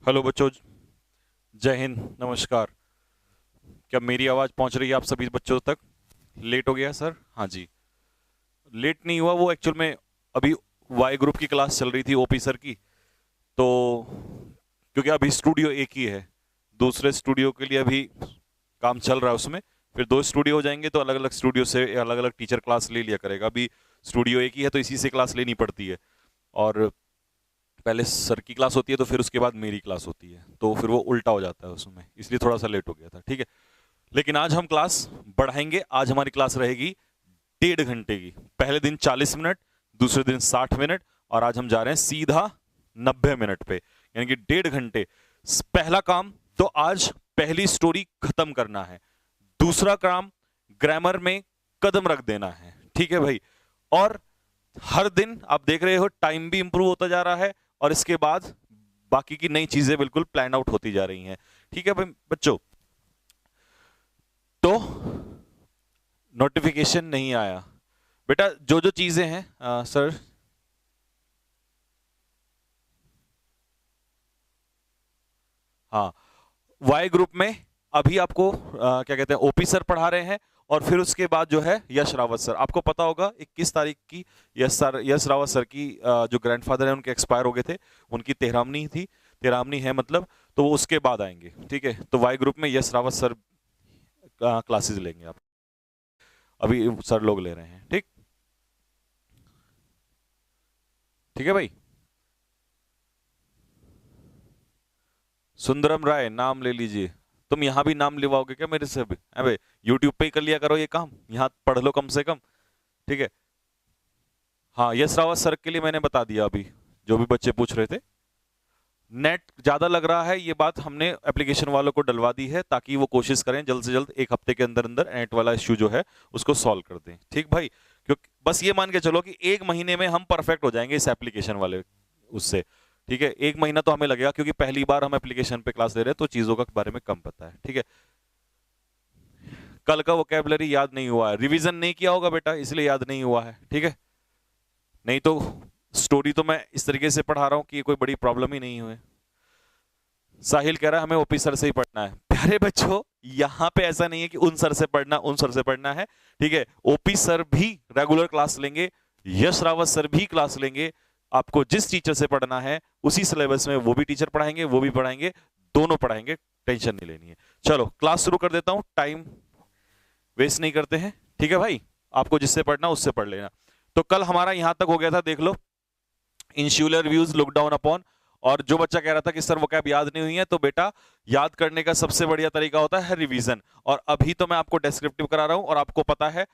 Hello बच्चों, जय हिंद, नमस्कार। क्या मेरी आवाज़ पहुंच रही है आप सभी बच्चों तक? लेट हो गया सर? हाँ जी, लेट नहीं हुआ। वो एक्चुअल में अभी वाई ग्रुप की क्लास चल रही थी ओपी सर की, तो क्योंकि अभी स्टूडियो एक ही है, दूसरे स्टूडियो के लिए अभी काम चल रहा है उसमें। फिर दो स्टूडियो हो जाएंगे तो अलग अलग स्टूडियो से अलग अलग टीचर क्लास ले लिया करेगा। अभी स्टूडियो एक ही है तो इसी से क्लास लेनी पड़ती है, और पहले सर की क्लास होती है तो फिर उसके बाद मेरी क्लास होती है, तो फिर वो उल्टा हो जाता है उसमें, इसलिए थोड़ा सा लेट हो गया था। ठीक है, लेकिन आज हम क्लास बढ़ाएंगे। आज हमारी क्लास रहेगी 1.5 घंटे की। पहले दिन 40 मिनट, दूसरे दिन 60 मिनट, और आज हम जा रहे हैं सीधा 90 मिनट पे, यानी कि 1.5 घंटे। पहला काम तो आज पहली स्टोरी खत्म करना है। दूसरा काम ग्रामर में कदम रख देना है। ठीक है भाई, और हर दिन आप देख रहे हो टाइम भी इंप्रूव होता जा रहा है, और इसके बाद बाकी की नई चीजें बिल्कुल प्लान आउट होती जा रही हैं। ठीक है भाई बच्चों, तो नोटिफिकेशन नहीं आया बेटा। जो जो चीजें हैं सर, हाँ, वाई ग्रुप में अभी आपको क्या कहते हैं, ओपी सर पढ़ा रहे हैं, और फिर उसके बाद जो है यश रावत सर। आपको पता होगा 21 तारीख की यश रावत सर की जो ग्रैंडफादर है उनके एक्सपायर हो गए थे, उनकी तेहरामनी थी, तेहरामनी है मतलब, तो वो उसके बाद आएंगे। ठीक है, तो वाई ग्रुप में यश रावत सर क्लासेस लेंगे आप, अभी सर लोग ले रहे हैं। ठीक, ठीक है भाई। सुंदरम राय नाम ले लीजिए। तुम यहां भी नाम लिवाओगे क्या मेरे से? अबे यूट्यूब पे ही कर लिया करो ये काम, यहां पढ़ लो कम से कम। ठीक है, हाँ, यश रावत सर के लिए मैंने बता दिया अभी, जो भी बच्चे पूछ रहे थे। नेट ज्यादा लग रहा है, ये बात हमने एप्लीकेशन वालों को डलवा दी है, ताकि वो कोशिश करें जल्द से जल्द 1 हफ्ते के अंदर अंदर नेट वाला इश्यू जो है उसको सॉल्व कर दें। ठीक भाई, क्योंकि बस ये मान के चलो कि 1 महीने में हम परफेक्ट हो जाएंगे इस एप्लीकेशन वाले उससे। ठीक है, 1 महीना तो हमें लगेगा, क्योंकि पहली बार हम एप्लीकेशन पे क्लास ले रहे हैं तो चीजों का बारे में कम पता है। ठीक है, कल का वोकैबुलरी याद नहीं हुआ है, रिवीजन नहीं किया होगा बेटा, इसलिए याद नहीं हुआ है। ठीक है, नहीं तो स्टोरी तो मैं इस तरीके से पढ़ा रहा हूं कि ये कोई बड़ी प्रॉब्लम ही नहीं हुई। साहिल कह रहा है हमें ओपी सर से ही पढ़ना है। प्यारे बच्चों, यहां पे ऐसा नहीं है कि उन सर से पढ़ना, उन सर से पढ़ना है। ठीक है, ओपी सर भी रेगुलर क्लास लेंगे, यश रावत सर भी क्लास लेंगे। आपको जिस टीचर से पढ़ना है उसी सिलेबस में वो भी टीचर पढ़ाएंगे, वो भी पढ़ाएंगे, दोनों पढ़ाएंगे, टेंशन नहीं लेनी है। चलो क्लास शुरू कर देता हूं, टाइम वेस्ट नहीं करते हैं। ठीक है भाई, आपको जिससे पढ़ना उससे पढ़ लेना। तो कल हमारा यहां तक हो गया था, देख लो, इंस्यूलर व्यूज लुक डाउन अपॉन। और जो बच्चा कह रहा था कि सर वोकैब याद नहीं हुई है, तो बेटा याद करने का सबसे बढ़िया तरीका होता है रिवीजन। और अभी तो मैं आपको डेस्क्रिप्टिव करा रहा हूं, और आपको पता है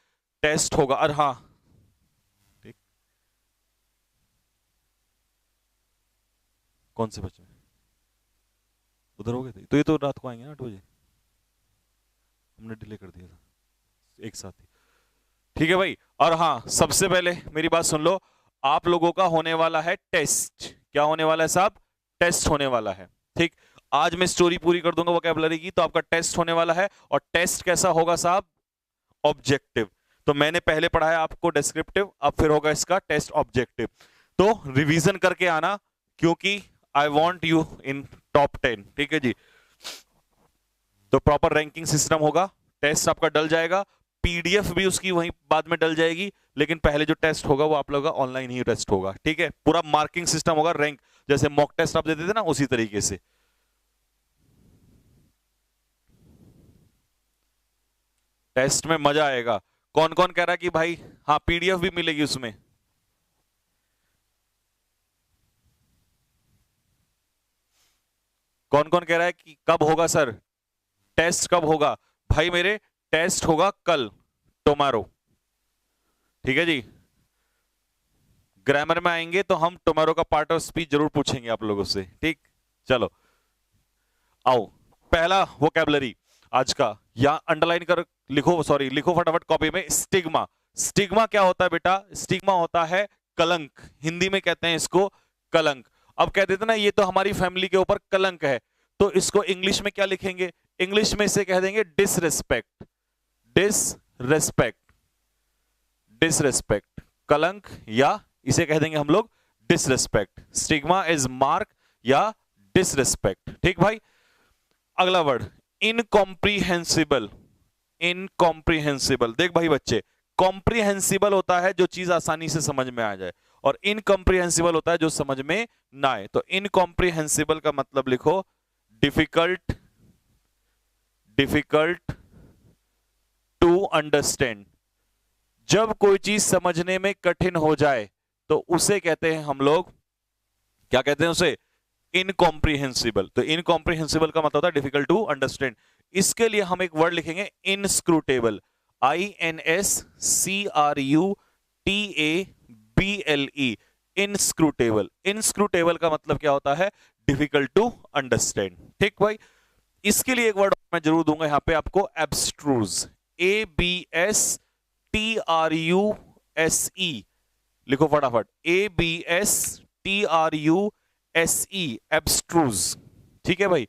टेस्ट होगा। और हाँ, ठीक, कौन से बच्चे उधर हो गए थे? तो ये तो रात को आएंगे ना 8 बजे, हमने डिले कर दिया था एक साथ ही। ठीक है भाई, और हाँ, सबसे पहले मेरी बात सुन लो, आप लोगों का होने वाला है टेस्ट। क्या होने वाला है साहब? टेस्ट होने वाला है। ठीक, आज मैं स्टोरी पूरी कर दूंगा वोकैबुलरी की, तो आपका टेस्ट होने वाला है। और टेस्ट कैसा होगा साहब? ऑब्जेक्टिव। तो मैंने पहले पढ़ाया आपको डिस्क्रिप्टिव, अब फिर होगा इसका टेस्ट ऑब्जेक्टिव। तो रिवीजन करके आना, क्योंकि I want you in top 10। ठीक है जी, तो प्रॉपर रैंकिंग सिस्टम होगा। टेस्ट आपका डल जाएगा, पीडीएफ भी उसकी वहीं बाद में डल जाएगी, लेकिन पहले जो टेस्ट होगा वो आप लोगों का ऑनलाइन ही टेस्ट होगा। ठीक है, पूरा मार्किंग सिस्टम होगा, रैंक जैसे मॉक टेस्ट आप देते थे ना, उसी तरीके से। टेस्ट में मजा आएगा। कौन कौन कह रहा है कि भाई हाँ पीडीएफ भी मिलेगी उसमें? कौन कौन कह रहा है कि कब होगा सर टेस्ट, कब होगा? भाई मेरे टेस्ट होगा कल, टुमारो। ठीक है जी, ग्रामर में आएंगे तो हम टुमारो का पार्ट ऑफ स्पीच जरूर पूछेंगे आप लोगों से। ठीक, चलो आओ, पहला वोकैबुलरी आज का, या अंडरलाइन कर लिखो, सॉरी लिखो फटाफट कॉपी में। स्टिग्मा। स्टिग्मा क्या होता है बेटा? स्टिग्मा होता है कलंक, हिंदी में कहते हैं इसको कलंक। अब कह देते ना ये तो हमारी फैमिली के ऊपर कलंक है, तो इसको इंग्लिश में क्या लिखेंगे? इंग्लिश में इसे कह देंगे डिसरिस्पेक्ट। डिसरिस्पेक्ट, डिसरिस्पेक्ट, कलंक, या इसे कह देंगे हम लोग डिसरिस्पेक्ट। स्टिग्मा इज मार्क या डिसरिस्पेक्ट। ठीक भाई, अगला वर्ड इनकॉम्प्रीहेंसिबल। इनकॉम्प्रीहेंसिबल, देख भाई बच्चे, कॉम्प्रीहेंसिबल होता है जो चीज आसानी से समझ में आ जाए, और इनकॉम्प्रीहेंसिबल होता है जो समझ में ना आए। तो इनकॉम्प्रीहेंसिबल का मतलब लिखो डिफिकल्ट, डिफिकल्ट टू अंडरस्टैंड। जब कोई चीज समझने में कठिन हो जाए तो उसे कहते हैं हम लोग, क्या कहते हैं उसे, इनकॉम्प्रीहेंसिबल। तो इनकॉम्प्रीहेंसिबल का मतलब होता है डिफिकल्ट टू अंडरस्टैंड। इसके लिए हम एक वर्ड लिखेंगे इनस्क्रूटेबल, INSCRUTABLE, इनस्क्रूटेबल। इनस्क्रूटेबल का मतलब क्या होता है, डिफिकल्ट टू अंडरस्टैंड। ठीक भाई, इसके लिए एक वर्ड मैं जरूर दूंगा यहां पे आपको, एब्स्ट्रूज, ABSTRUSE, लिखो फटाफट, ABSTRUSE, एब्स्ट्रूज। ठीक है भाई,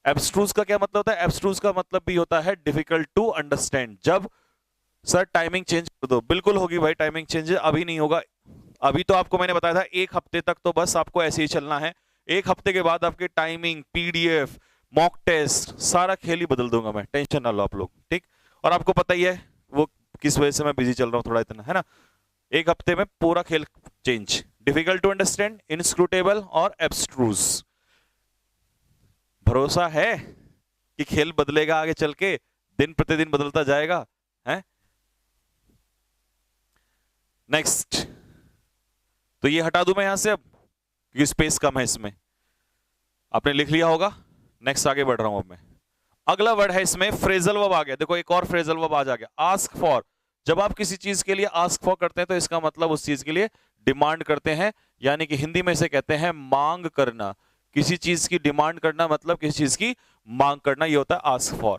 एब्स्ट्रूज का क्या मतलब होता है, एब्स्ट्रूज का मतलब भी होता है डिफिकल्ट टू अंडरस्टैंड। जब सर टाइमिंग चेंज कर दो, बिल्कुल होगी भाई टाइमिंग चेंज, अभी नहीं होगा। अभी तो आपको मैंने बताया था एक हफ्ते तक तो बस आपको ऐसे ही चलना है, एक हफ्ते के बाद आपके टाइमिंग, PDF, मॉक टेस्ट, सारा खेल ही बदल दूंगा मैं, टेंशन ना लो आप लोग। ठीक, और आपको पता ही है वो किस वजह से मैं बिजी चल रहा हूं थोड़ा, इतना है ना, एक हफ्ते में पूरा खेल change. Difficult to understand, inscrutable और एब्स्ट्रूज। भरोसा है कि खेल बदलेगा आगे चल के, दिन प्रतिदिन बदलता जाएगा, है। नेक्स्ट, तो ये हटा दूं मैं यहां से अब, क्योंकि स्पेस कम है इसमें, आपने लिख लिया होगा। नेक्स्ट आगे बढ़ रहा हूं अब मैं। अगला वर्ड है इसमें फ्रेजल वर्ब आ गया, देखो एक और फ्रेजल वर्ब आ गया, आस्क फॉर। जब आप किसी चीज के लिए आस्क फॉर करते हैं तो इसका मतलब उस चीज के लिए डिमांड करते हैं, यानी कि हिंदी में इसे कहते हैं मांग करना। किसी चीज की डिमांड करना मतलब किसी चीज की मांग करना, ये होता है आस्क फॉर।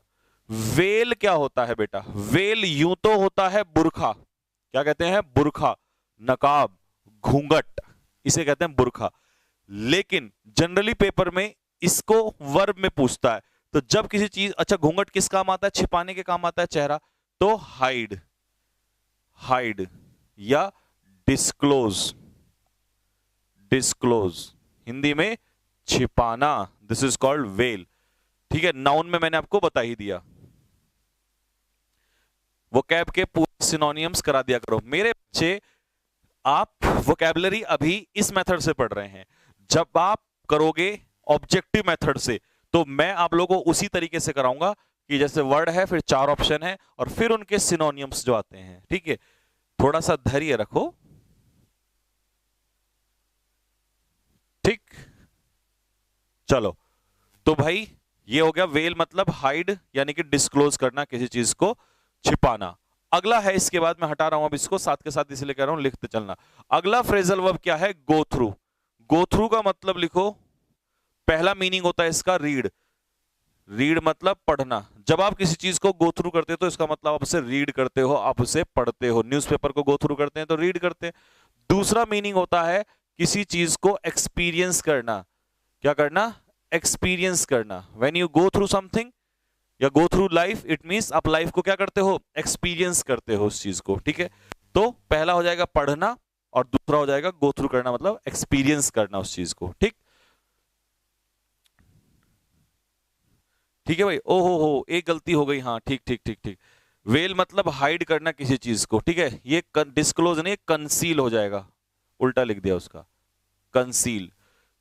वेल क्या होता है बेटा, वेल यूं तो होता है बुरखा, क्या कहते हैं, बुरखा, नकाब, घूंघट, इसे कहते हैं बुरखा। लेकिन जनरली पेपर में इसको वर्ब में पूछता है, तो जब किसी चीज, अच्छा घूंघट किस काम आता है, छिपाने के काम आता है चेहरा, तो हाइड, हाइड या डिस्क्लोज, डिस्क्लोज, हिंदी में छिपाना, दिस इज कॉल्ड वेल। ठीक है, नाउन में मैंने आपको बता ही दिया, वोकैब के पूरे सिनोनियम्स करा दिया करो मेरे बच्चे। आप वोकैबुलरी अभी इस मेथड से पढ़ रहे हैं, जब आप करोगे ऑब्जेक्टिव मेथड से तो मैं आप लोगों को उसी तरीके से कराऊंगा कि जैसे वर्ड है, फिर 4 ऑप्शन है, और फिर उनके सिनोनियम्स जो आते हैं। ठीक है, थोड़ा सा धैर्य रखो। ठीक, चलो, तो भाई ये हो गया वेल, मतलब हाइड यानी कि डिस्क्लोज करना, किसी चीज को छिपाना। अगला है, इसके बाद मैं हटा रहा हूं अब इसको, साथ के साथ इसलिए कह रहा हूं लिखते चलना। अगला फ्रेजल वर्ब क्या है, गो थ्रू। गो थ्रू का मतलब लिखो, पहला मीनिंग होता है इसका रीड, रीड मतलब पढ़ना। जब आप किसी चीज को गो थ्रू करते हो तो इसका मतलब आप उसे रीड करते हो, आप उसे पढ़ते हो। न्यूज़पेपर को गो थ्रू करते हैं तो रीड करते हैं। दूसरा मीनिंग होता है किसी चीज को एक्सपीरियंस करना, क्या करना, एक्सपीरियंस करना। When you go through something या go through life, it means आप लाइफ को क्या करते हो, एक्सपीरियंस करते हो उस चीज को। ठीक है, तो पहला हो जाएगा पढ़ना और दूसरा हो जाएगा गो थ्रू करना, मतलब एक्सपीरियंस करना उस चीज को। ठीक, ठीक है भाई, ओहो हो एक गलती हो गई, हाँ ठीक ठीक ठीक ठीक। वेल मतलब हाइड करना किसी चीज को। ठीक है, ये डिस्क्लोज नहीं, कंसील हो जाएगा, उल्टा लिख दिया उसका, कंसील,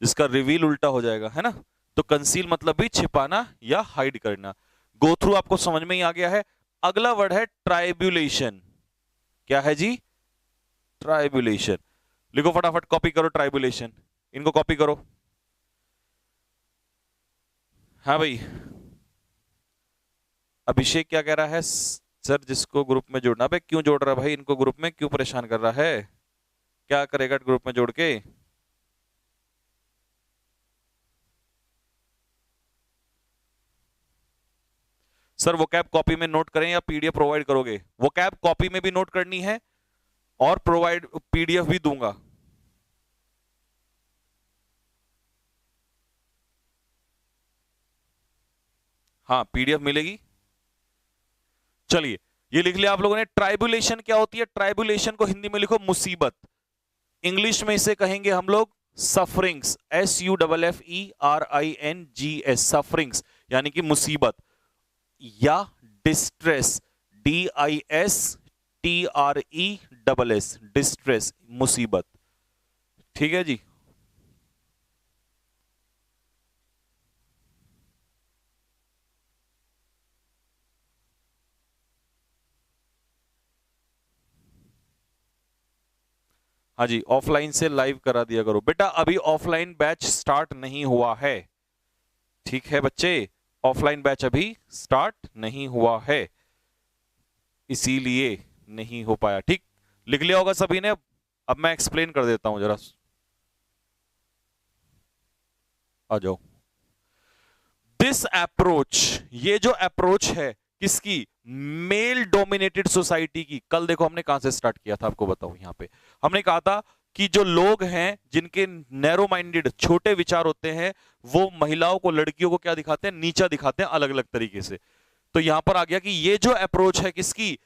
जिसका रिवील उल्टा हो जाएगा, है ना। तो कंसील मतलब भी छिपाना या हाइड करना। गो थ्रू आपको समझ में ही आ गया है। अगला वर्ड है ट्राइब्यूलेशन। क्या है जी, ट्राइब्यूलेशन। लिखो फटाफट, कॉपी करो ट्राइब्यूलेशन, इनको कॉपी करो। हाँ भाई, अभिषेक क्या कह रहा है, सर जिसको ग्रुप में जोड़ना, भाई क्यों जोड़ रहा है भाई, इनको ग्रुप में क्यों परेशान कर रहा है, क्या करेगा ग्रुप में जोड़ के। सर वोकैब कॉपी में नोट करें या PDF प्रोवाइड करोगे, वोकैब कॉपी में भी नोट करनी है और प्रोवाइड PDF भी दूंगा। हाँ PDF मिलेगी। चलिए ये लिख लिया आप लोगों ने। ट्राइबुलेशन क्या होती है, ट्राइबुलेशन को हिंदी में लिखो मुसीबत, इंग्लिश में इसे कहेंगे हम लोग सफरिंग्स, SUFFERINGS, सफरिंग्स यानी कि मुसीबत, या डिस्ट्रेस, DISTRESS, डिस्ट्रेस, मुसीबत। ठीक है जी। हाँ जी, ऑफलाइन से लाइव करा दिया करो बेटा, अभी ऑफलाइन बैच स्टार्ट नहीं हुआ है। ठीक है बच्चे, ऑफलाइन बैच अभी स्टार्ट नहीं हुआ है, इसीलिए नहीं हो पाया। ठीक, लिख लिया होगा सभी ने। अब मैं एक्सप्लेन कर देता हूं जरा, आ जाओ। दिस अप्रोच, ये जो अप्रोच है किसकी, मेल डोमिनेटेड सोसाइटी की। कल देखो हमने कहां से स्टार्ट किया था, आपको बताऊं। यहां पे हमने कहा था कि जो लोग हैं जिनके नैरो माइंडेड, छोटे विचार होते हैं, वो महिलाओं को, लड़कियों को क्या दिखाते हैं, नीचा दिखाते हैं अलग अलग तरीके से। तो यहां पर आ गया कि ये जो अप्रोच है किसकी,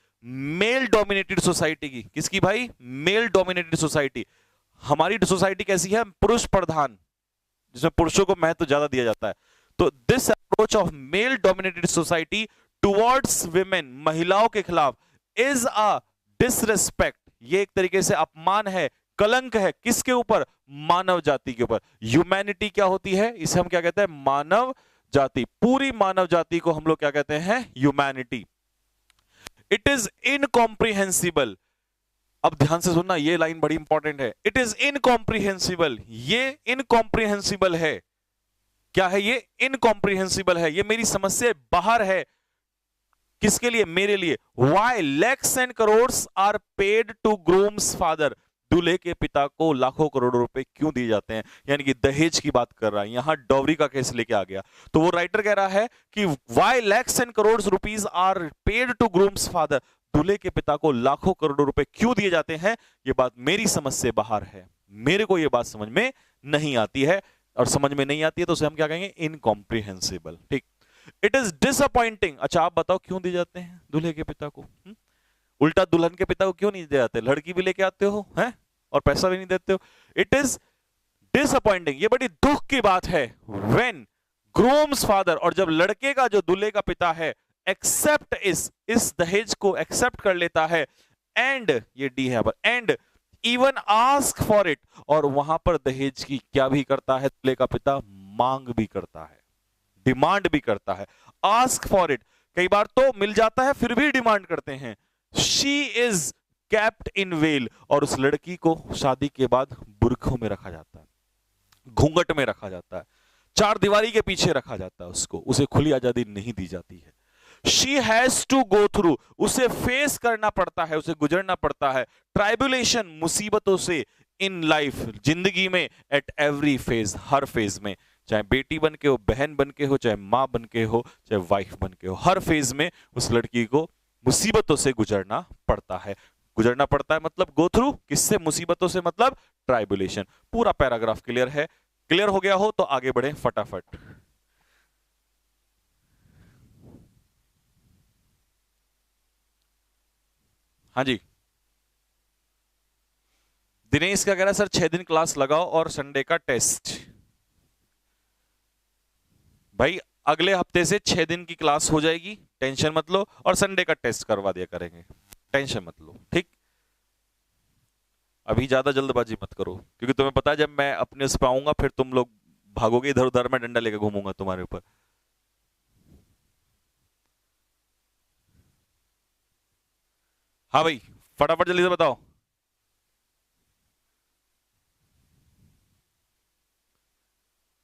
मेल डोमिनेटेड सोसाइटी की। किसकी भाई, मेल डोमिनेटेड सोसाइटी। हमारी सोसाइटी कैसी है, पुरुष प्रधान, जिसमें पुरुषों को महत्व ज्यादा दिया जाता है। तो this approach of male dominated society towards women, महिलाओं के खिलाफ, इज अ डिसरिस्पेक्ट, ये एक तरीके से अपमान है, कलंक है, किसके ऊपर, मानव जाति के ऊपर। ह्यूमैनिटी क्या होती है, इसे हम क्या कहते हैं, मानव जाति। पूरी मानव जाति को हम लोग क्या कहते हैं, ह्यूमैनिटी। इट इज इनकॉम्प्रिहेंसिबल, अब ध्यान से सुनना, ये लाइन बड़ी इंपॉर्टेंट है। इट इज इनकॉम्प्रिहेंसिबल, ये इनकॉम्प्रिहेंसिबल है। क्या है ये, इनकॉम्प्रिहेंसिबल है, ये मेरी समझ से बाहर है। किसके लिए, मेरे लिए। Why lakhs and crores are paid to groom's father, दूल्हे के पिता को लाखों करोड़ों रुपए क्यों दिए जाते हैं, यानी कि दहेज की बात कर रहा है, यहां डॉवरी का केस लेके आ गया। तो वो राइटर कह रहा है कि why lakhs and crores rupees are paid to groom's father, दूल्हे के पिता को लाखों करोड़ों रुपए क्यों दिए जाते हैं, ये बात मेरी समझ से बाहर है, मेरे को ये बात समझ में नहीं आती है। और समझ में नहीं आती है तो उसे हम क्या कहेंगे, इनकॉम्प्रिहेंसिबल। ठीक, इट इज डिसअपॉइंटिंग। अच्छा आप बताओ क्यों दिए जाते हैं दूल्हे के पिता को, उल्टा दुल्हन के पिता को क्यों नहीं दिए जाते, लड़की भी लेके आते हो हैं और पैसा भी नहीं देते हो। इट इज डिसअपॉइंटिंग, ये बड़ी दुख की बात है। व्हेन ग्रूम्स फादर, और जब लड़के का जो दूल्हे का पिता है, एक्सेप्ट इस दहेज को एक्सेप्ट कर लेता है, एंड ये डी है पर, and even ask for it, और वहां पर दहेज की क्या भी करता है दूल्हे का पिता, मांग भी करता है, डिमांड भी करता है। आस्क फॉर इट, कई बार तो मिल जाता है फिर भी डिमांड करते हैं। She is kept in well, और उस लड़की को शादी के बाद बुरखों में रखा जाता है, घूंघट में रखा जाता है, चार दीवारी के पीछे रखा जाता है उसको, उसे खुली आजादी नहीं दी जाती है। She has to go through, उसे फेस करना पड़ता है, उसे गुजरना पड़ता है, ट्राइबुलेशन, मुसीबतों से, इन लाइफ, जिंदगी में, at every phase, her phase में, चाहे बेटी बन के हो, बहन बन के हो, चाहे मां बन के हो, चाहे वाइफ बन के हो, हर फेज में उस लड़की को मुसीबतों से गुजरना पड़ता है। गुजरना पड़ता है मतलब गो थ्रू, किससे, मुसीबतों से, मतलब ट्राइबुलेशन। पूरा पैराग्राफ क्लियर है, क्लियर हो गया हो तो आगे बढ़े फटाफट। हाँ जी, दिनेश क्या कह रहा है, सर 6 दिन क्लास लगाओ और संडे का टेस्ट। भाई अगले हफ्ते से 6 दिन की क्लास हो जाएगी, टेंशन मत लो, और संडे का टेस्ट करवा दिया करेंगे, टेंशन मत लो। ठीक, अभी ज्यादा जल्दबाजी मत करो, क्योंकि तुम्हें पता है जब मैं अपने उस पे आऊंगा फिर तुम लोग भागोगे इधर उधर, मैं डंडा लेकर घूमूंगा तुम्हारे ऊपर। हाँ भाई, फटाफट जल्दी से बताओ।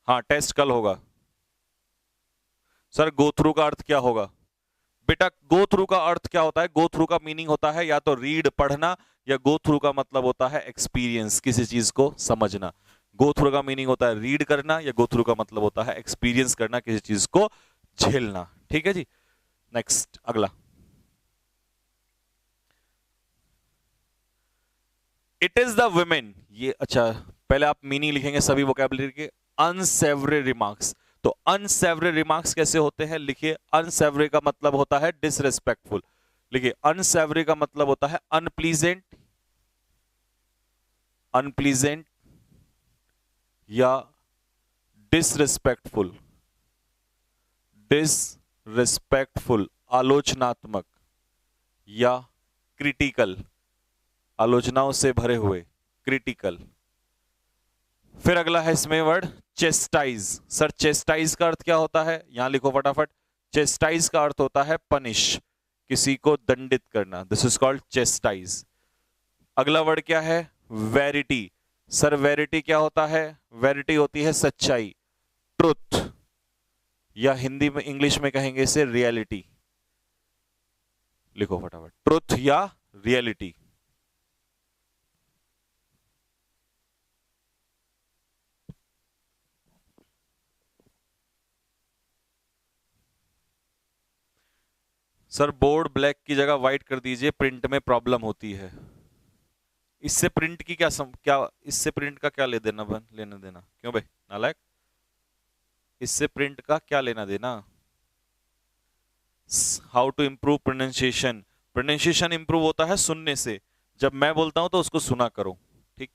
हाँ टेस्ट कल होगा। सर गो थ्रू का अर्थ क्या होगा, बेटा गो थ्रू का अर्थ क्या होता है, गो थ्रू का मीनिंग होता है या तो रीड, पढ़ना, या गो थ्रू का मतलब होता है एक्सपीरियंस, किसी चीज को समझना। गो थ्रू का मीनिंग होता है रीड करना, या गो थ्रू का मतलब होता है एक्सपीरियंस करना, किसी चीज को झेलना। ठीक है जी, नेक्स्ट अगला। इट इज द वुमेन, ये अच्छा पहले आप मीनिंग लिखेंगे सभी वोकैबुलरी के। अनसेवरी रिमार्क्स, तो अनसेवरी रिमार्क्स कैसे होते हैं, लिखिए। अनसेवरी का मतलब होता है डिसरेस्पेक्टफुल, लिखिए। अनसेवरी का मतलब होता है अनप्लीजेंट, अनप्लीजेंट, या डिसरिस्पेक्टफुल, डिसरिस्पेक्टफुल आलोचनात्मक, या क्रिटिकल आलोचनाओं से भरे हुए, क्रिटिकल। फिर अगला है इसमें वर्ड चेस्टाइज। सर चेस्टाइज का अर्थ क्या होता है, यहां लिखो फटाफट। चेस्टाइज का अर्थ होता है पनिश, किसी को दंडित करना, दिस इज कॉल्ड चेस्टाइज। अगला वर्ड क्या है, वेरिटी। सर वेरिटी क्या होता है, वेरिटी होती है सच्चाई, ट्रुथ, या हिंदी में इंग्लिश में कहेंगे इसे रियलिटी। लिखो फटाफट, ट्रुथ या रियलिटी। सर बोर्ड ब्लैक की जगह व्हाइट कर दीजिए, प्रिंट में प्रॉब्लम होती है। इससे प्रिंट की क्या इससे प्रिंट का क्या लेना देना, क्यों भाई नालायक, इससे प्रिंट का क्या लेना देना। How to improve pronunciation, pronunciation improve होता है सुनने से, जब मैं बोलता हूं तो उसको सुना करो, ठीक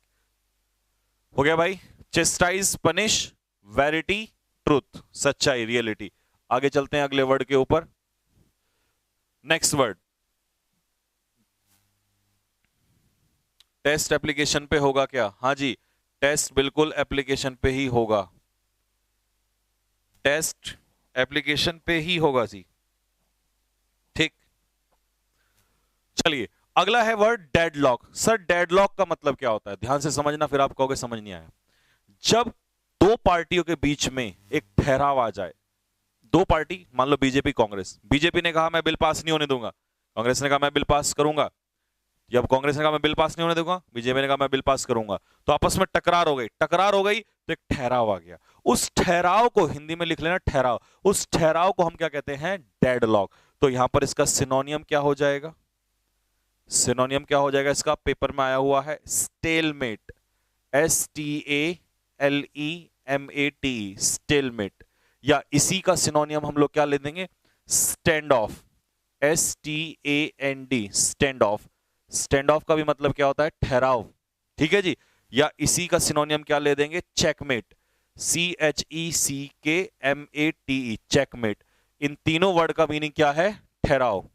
हो गया भाई। चेस्टाइज पनिश, वेरिटी ट्रुथ सच्चाई रियलिटी। आगे चलते हैं अगले वर्ड के ऊपर। नेक्स्ट वर्ड टेस्ट एप्लीकेशन पे होगा क्या, हाँ जी टेस्ट बिल्कुल एप्लीकेशन पे ही होगा, टेस्ट एप्लीकेशन पे ही होगा जी, ठीक। चलिए अगला है वर्ड डेडलॉक। सर डेडलॉक का मतलब क्या होता है, ध्यान से समझना, फिर आप कहोगे समझ नहीं आया। जब दो पार्टियों के बीच में एक ठहराव आ जाए, दो पार्टी मान लो बीजेपी कांग्रेस, बीजेपी ने कहा मैं बिल पास नहीं होने दूंगा, कांग्रेस ने कहा मैं बिल पास करूंगा, जब कांग्रेस ने कहा मैं बिल पास नहीं होने दूंगा, बीजेपी ने कहा मैं बिल पास करूंगा, तो आपस में टकरार हो गई, टकरार हो गई तो एक ठहराव आ गया। उस ठहराव को हिंदी में लिख लेना ठहराव, उस ठहराव को हम क्या कहते हैं, डेडलॉक। तो यहां पर इसका सिनोनियम क्या हो जाएगा, सिनोनियम क्या हो जाएगा इसका, पेपर में आया हुआ है स्टेलमेट, STALEMAT, स्टेलमेट। या इसी का सिनोनियम हम लोग क्या ले देंगे, stand of, STAND, stand of. Stand of का भी मतलब क्या होता है, ठहराव, ठीक है जी। या इसी का सिनोनियम क्या ले देंगे, चेकमेट, CHECKMATE, चेकमेट। इन तीनों वर्ड का मीनिंग क्या है, ठहराव।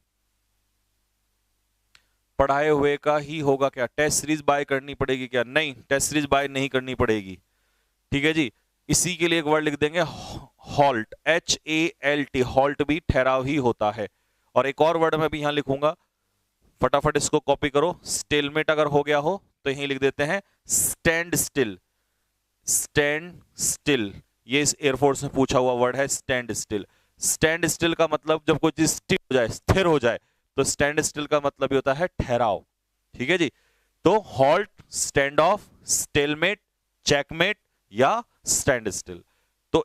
पढ़ाए हुए का ही होगा क्या, टेस्ट सीरीज बाय करनी पड़ेगी क्या, नहीं टेस्ट सीरीज बाय नहीं करनी पड़ेगी, ठीक है जी। इसी के लिए एक वर्ड लिख देंगे हॉल्ट, HALT, हॉल्ट भी ठहराव ही होता है। और एक और वर्ड मैं भी यहां लिखूंगा, फटाफट इसको कॉपी करो, स्टेलमेट अगर हो गया हो तो यहीं लिख देते हैं स्टैंड स्टिल, स्टैंड स्टिल, ये इस एयरफोर्स में पूछा हुआ वर्ड है स्टैंड स्टिल। स्टैंड स्टिल का मतलब जब कोई चीज स्टिल हो जाए, स्थिर हो जाए, तो स्टैंड स्टिल का मतलब होता है ठहराव, ठीक है जी। तो halt, stand of, stalemate, checkmate या स्टैंड स्टिल। तो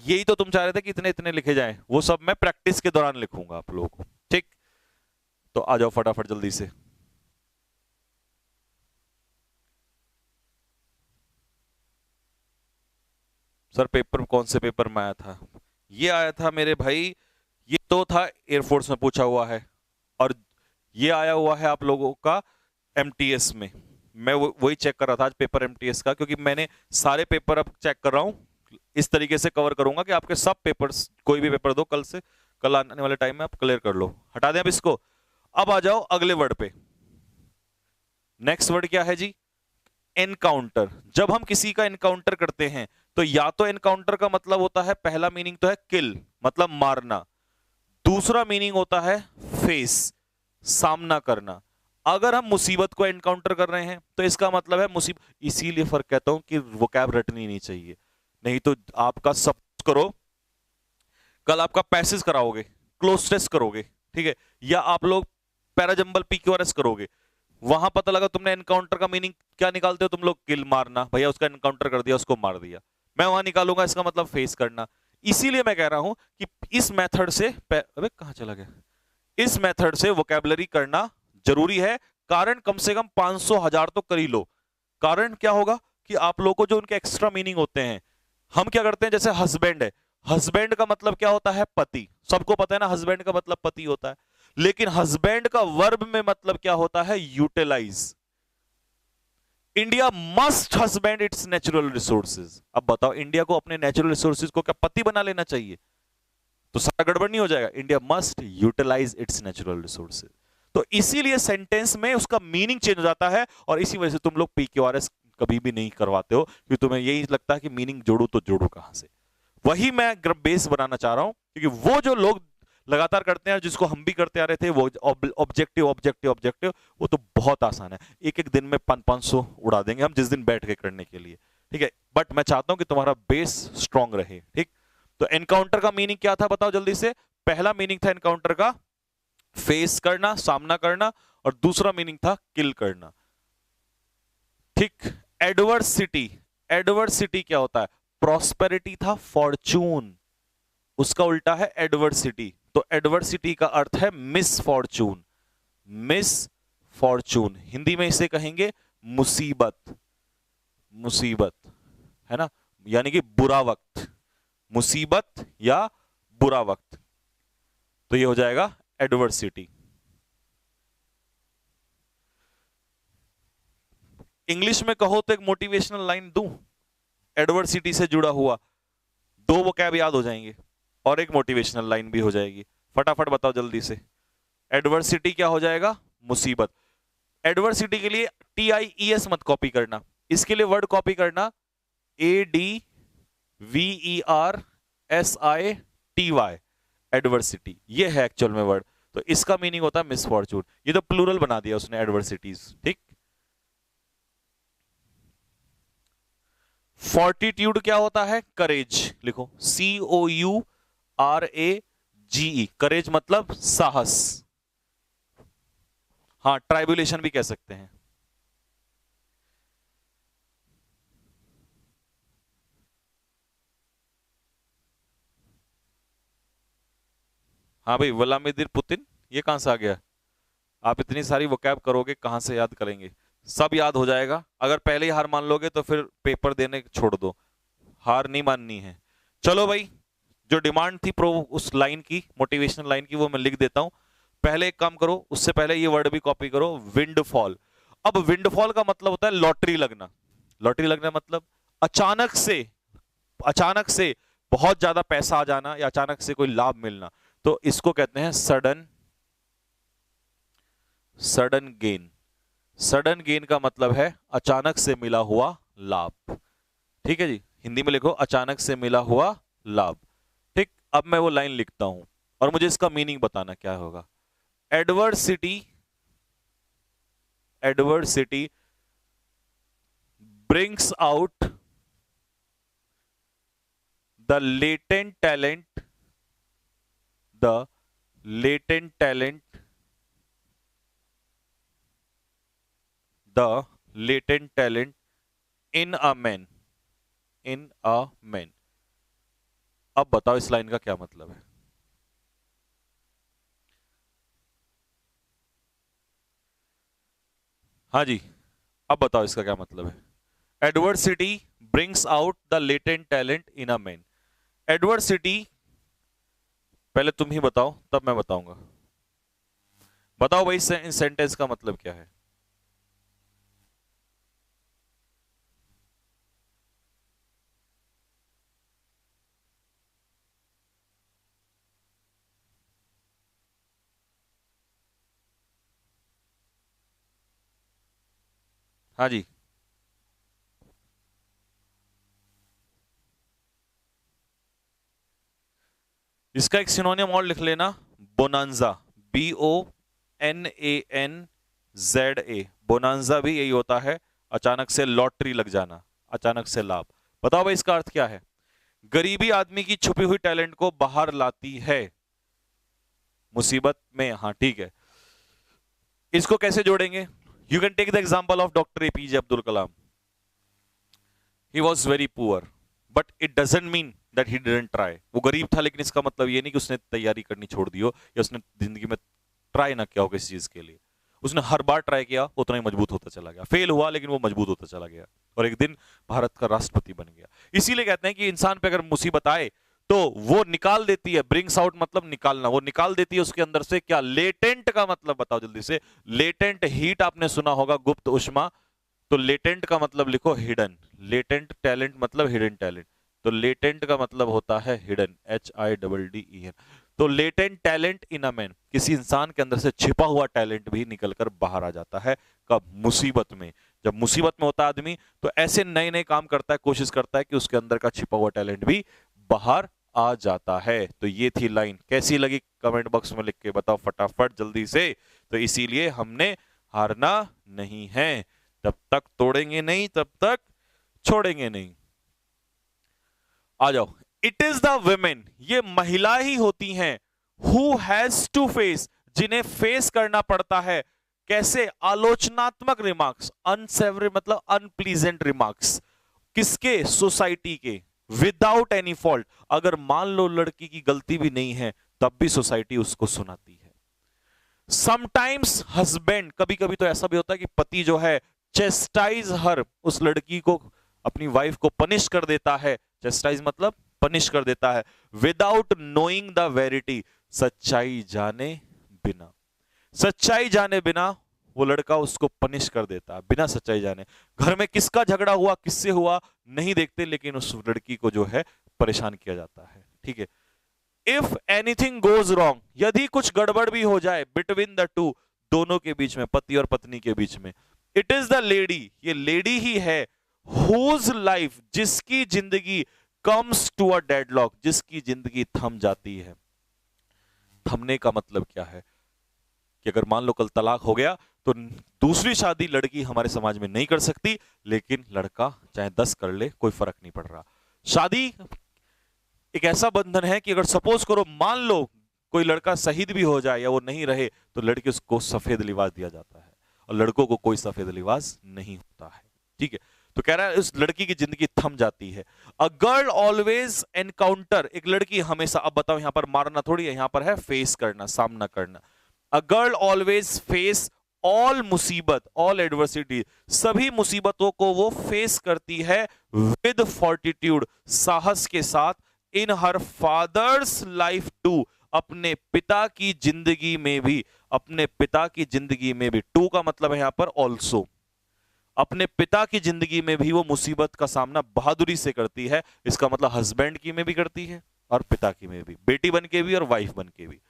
यही तो तुम चाह रहे थे कि इतने इतने लिखे जाएं, वो सब मैं प्रैक्टिस के दौरान लिखूंगा आप लोगों को, ठीक। तो आ जाओ फटाफट जल्दी से। सर पेपर कौन से पेपर में आया था, ये आया था मेरे भाई, ये तो था एयरफोर्स में पूछा हुआ है, और ये आया हुआ है आप लोगों का एमटीएस में। मैं वही चेक कर रहा था आज पेपर एमटीएस का, क्योंकि मैंने सारे पेपर अब चेक कर रहा हूं, इस तरीके से कवर करूंगा कि आपके सब पेपर्स, कोई भी पेपर दो कल से, कल आने वाले टाइम में आप क्लियर कर लो। हटा दें अब इसको, अब आ जाओ अगले वर्ड पे। नेक्स्ट वर्ड क्या है जी, एनकाउंटर। जब हम किसी का एनकाउंटर करते हैं तो या तो एनकाउंटर का मतलब होता है, पहला मीनिंग तो है किल, मतलब मारना, दूसरा मीनिंग होता है फेस, सामना करना। अगर हम मुसीबत को एनकाउंटर कर रहे हैं तो इसका मतलब है मुसीबत, इसीलिए फर्क कहता हूं कि वोकैब रटनी नहीं चाहिए, नहीं तो आपका सब करो, कल आपका पैसेज कराओगे, क्लोज टेस्ट करोगे, ठीक है, या आप लोग पैराजंबल PQRS करोगे, वहां पता लगा तुमने एनकाउंटर का मीनिंग क्या निकालते हो तुम लोग, किल, मारना, भैया उसका एनकाउंटर कर दिया, उसको मार दिया। मैं वहां निकालूंगा इसका मतलब फेस करना। इसीलिए मैं कह रहा हूं कि इस मेथड से, अबे कहां चला गया, इस मेथड से वोकैबुलरी करना जरूरी है। कारण कम से कम 500,000 तो कर ही लो। कारण क्या होगा कि आप लोगों को जो उनके एक्स्ट्रा मीनिंग होते हैं, हम क्या करते हैं, जैसे हस्बैंड है, हस्बैंड का मतलब क्या होता है, पति, सबको पता है ना हस्बैंड का मतलब पति होता है, लेकिन हस्बैंड का वर्ब में मतलब क्या होता है, utilise. India must husband its natural resources. अब बताओ, इंडिया को अपने नेचुरल रिसोर्सेज को क्या पत्ती बना लेना चाहिए? तो सारा गड़बड़ नहीं हो जाएगा? India must utilise its natural resources. तो इसीलिए सेंटेंस में उसका मीनिंग चेंज हो जाता है, और इसी वजह से तुम लोग PQRS कभी भी नहीं करवाते हो, क्योंकि तुम्हें यही लगता है कि मीनिंग जोड़ो तो जोड़ो कहां से। वही मैं बेस बनाना चाह रहा हूं, क्योंकि वो जो लोग लगातार करते हैं, जिसको हम भी करते आ रहे थे, वो ऑब्जेक्टिव ऑब्जेक्टिव ऑब्जेक्टिव, वो तो बहुत आसान है। एक एक दिन में 500 उड़ा देंगे हम, जिस दिन बैठ के करने के लिए, ठीक है। बट मैं चाहता हूं कि तुम्हारा बेस स्ट्रांग रहे, ठीक। तो एनकाउंटर का मीनिंग क्या था बताओ जल्दी से? पहला मीनिंग था एनकाउंटर का फेस करना, सामना करना, और दूसरा मीनिंग था किल करना, ठीक। एडवर्सिटी, एडवर्सिटी क्या होता है? प्रॉस्पेरिटी था फॉर्चून, उसका उल्टा है एडवर्सिटी। तो एडवर्सिटी का अर्थ है miss Fortune, miss Fortune, Hindi में इसे कहेंगे मुसीबत, मुसीबत, है ना, यानी कि बुरा वक्त, मुसीबत या बुरा वक्त। तो ये हो जाएगा एडवर्सिटी। इंग्लिश में कहो तो एक मोटिवेशनल लाइन दूं एडवर्सिटी से जुड़ा हुआ, दो वोकैब याद हो जाएंगे और एक मोटिवेशनल लाइन भी हो जाएगी। फटाफट बताओ जल्दी से। एडवर्सिटी क्या हो जाएगा? मुसीबत। एडवर्सिटी के लिए TIES मत कॉपी करना, इसके लिए वर्ड कॉपी करना ADVERSITY, एडवर्सिटी, ये है एक्चुअल में वर्ड। तो इसका मीनिंग होता है मिसफॉर्चून। ये तो प्लूरल बना दिया उसने एडवर्सिटीज, ठीक। फोर्टिट्यूड क्या होता है? करेज, लिखो COURAGE, करेज मतलब साहस। हाँ, ट्राइबुलेशन भी कह सकते हैं। हाँ भाई, व्लादिमीर पुतिन, ये कहां से आ गया? आप इतनी सारी वोकैब करोगे, कहां से याद करेंगे? सब याद हो जाएगा। अगर पहले ही हार मान लोगे तो फिर पेपर देने छोड़ दो, हार नहीं माननी है। चलो भाई, जो डिमांड थी प्रो उस लाइन की, मोटिवेशनल लाइन की, वो मैं लिख देता हूं। पहले एक काम करो, उससे पहले ये वर्ड भी कॉपी करो, विंडफॉल। अब विंडफॉल का मतलब होता है लॉटरी लगना। लॉटरी लगना मतलब अचानक से, अचानक से बहुत ज्यादा पैसा आ जाना, या अचानक से कोई लाभ मिलना। तो इसको कहते हैं sudden, sudden gain. Sudden gain का मतलब है अचानक से मिला हुआ लाभ, ठीक है जी। हिंदी में लिखो अचानक से मिला हुआ लाभ, ठीक। अब मैं वो लाइन लिखता हूं और मुझे इसका मीनिंग बताना क्या होगा। Adversity, adversity brings out the latent talent, the latent talent, the latent talent in a man, in a man। अब बताओ इस लाइन का क्या मतलब है? हाँ जी, अब बताओ इसका क्या मतलब है? Adversity brings out the latent talent in a man. Adversity पहले तुम ही बताओ, तब मैं बताऊंगा। बताओ भाई, इस सेंटेंस का मतलब क्या है? हाँ जी, इसका एक सिनोनियम और लिख लेना, बोनांजा, BONANZA। बोनांजा भी यही होता है, अचानक से लॉटरी लग जाना, अचानक से लाभ। बताओ भाई इसका अर्थ क्या है? गरीबी आदमी की छुपी हुई टैलेंट को बाहर लाती है मुसीबत में। हाँ ठीक है, इसको कैसे जोड़ेंगे? You can take the example of doctor APJ Abdul Kalam. He was very poor, but it doesn't mean that he didn't try. वो गरीब था, लेकिन इसका मतलब ये नहीं कि उसने तैयारी करनी छोड़ दी हो, या उसने जिंदगी में ट्राई ना किया हो किसी चीज के लिए। उसने हर बार ट्राई किया, उतना ही मजबूत होता चला गया। फेल हुआ, लेकिन वो मजबूत होता चला गया, और एक दिन भारत का राष्ट्रपति बन गया। इसीलिए कहते हैं कि इंसान पे अगर मुसीबत आए तो वो निकाल देती है, ब्रिंग्स आउट मतलब निकालना, वो निकाल देती है उसके अंदर से क्या? लेटेंट का मतलब बताओ जल्दी से। लेटेंट हीट आपने सुना होगा, गुप्त उष्मा, तो लेटेंट का मतलब लिखो हिडन, लेटेंट टैलेंट मतलब हिडन टैलेंट, तो लेटेंट का मतलब होता है हिडन, HIDDEN। तो latent talent in a man, किसी इंसान के अंदर से छिपा हुआ टैलेंट भी निकलकर बाहर आ जाता है। कब? मुसीबत में। जब मुसीबत में होता है आदमी तो ऐसे नए नए काम करता है, कोशिश करता है कि उसके अंदर का छिपा हुआ टैलेंट भी बाहर आ जाता है। तो ये थी लाइन, कैसी लगी कमेंट बॉक्स में लिख के बताओ फटाफट जल्दी से। तो इसीलिए हमने हारना नहीं है, जब तक तोड़ेंगे नहीं तब तक छोड़ेंगे नहीं। आ जाओ। इट इज द वुमेन, ये महिला ही होती हैं, हु हैज टू फेस, जिन्हें फेस करना पड़ता है। कैसे? आलोचनात्मक रिमार्क्स, अनसेवरी मतलब अनप्लीजेंट रिमार्क्स। किसके? सोसाइटी के। विदाउट एनी फॉल्ट, अगर मान लो लड़की की गलती भी नहीं है तब भी सोसाइटी उसको सुनाती है। समटाइम्स हस्बैंड, कभी कभी तो ऐसा भी होता है कि पति जो है चेस्टाइज हर, उस लड़की को, अपनी वाइफ को पनिश कर देता है। चेस्टाइज मतलब पनिश कर देता है। विदाउट नोइंग द वेरिटी, सच्चाई जाने बिना, सच्चाई जाने बिना वो लड़का उसको पनिश कर देता है, बिना सच्चाई जाने। घर में किसका झगड़ा हुआ, किससे हुआ नहीं देखते, लेकिन उस लड़की को जो है परेशान किया जाता है। ठीक है। इफ एनीथिंग गोज रॉन्ग, यदि कुछ गड़बड़ भी हो जाए बिटवीन द टू, दोनों के बीच में, पति और पत्नी के बीच में, इट इज द लेडी, ये लेडी ही है, हुज लाइफ, जिसकी जिंदगी कम्स टू अ डेडलॉक, जिसकी जिंदगी थम जाती है। थमने का मतलब क्या है कि अगर मान लो कल तलाक हो गया तो दूसरी शादी लड़की हमारे समाज में नहीं कर सकती, लेकिन लड़का चाहे 10 कर ले कोई फर्क नहीं पड़ रहा। शादी एक ऐसा बंधन है कि अगर सपोज करो मान लो कोई लड़का शहीद भी हो जाए या वो नहीं रहे तो लड़के उसको सफेद लिबास दिया जाता है, और लड़कों को कोई सफेद लिबास नहीं होता है। ठीक है। तो कह रहा है उस लड़की की जिंदगी थम जाती है। अ गर्ल ऑलवेज एनकाउंटर, एक लड़की हमेशा, अब बताओ यहां पर मारना थोड़ी है, यहां पर है फेस करना, सामना करना। A girl always face all मुसीबत, ऑल एडवर्सिटी, सभी मुसीबतों को वो फेस करती है विद फॉर्टिट्यूड, साहस के साथ। इन हर फादर्स लाइफ टू, अपने पिता की जिंदगी में भी, अपने पिता की जिंदगी में भी, टू का मतलब है यहां पर ऑल्सो, अपने पिता की जिंदगी में भी वो मुसीबत का सामना बहादुरी से करती है। इसका मतलब हस्बैंड की में भी करती है और पिता की में भी, बेटी बन के भी और वाइफ बन के भी।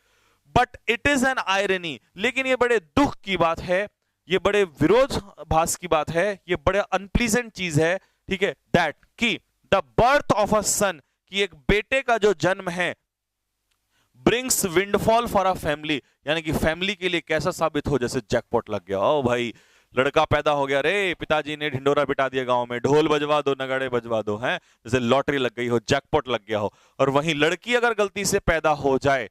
But it is an irony, लेकिन ये बड़े दुख की बात है, ये बड़े विरोधाभास की बात है, ये बड़े अनप्लीजेंट चीज है। ठीक है। दैट कि द बर्थ ऑफ अ सन, कि एक बेटे का जो जन्म है, brings windfall for a family, यानी कि फैमिली के लिए कैसा साबित हो, जैसे जैकपॉट लग गया। ओ भाई लड़का पैदा हो गया रे, पिताजी ने ढिंडोरा पिटा दिया गांव में, ढोल बजवा दो, नगाड़े बजवा दो, हैं जैसे लॉटरी लग गई हो, जैकपॉट लग गया हो। और वहीं लड़की अगर गलती से पैदा हो जाए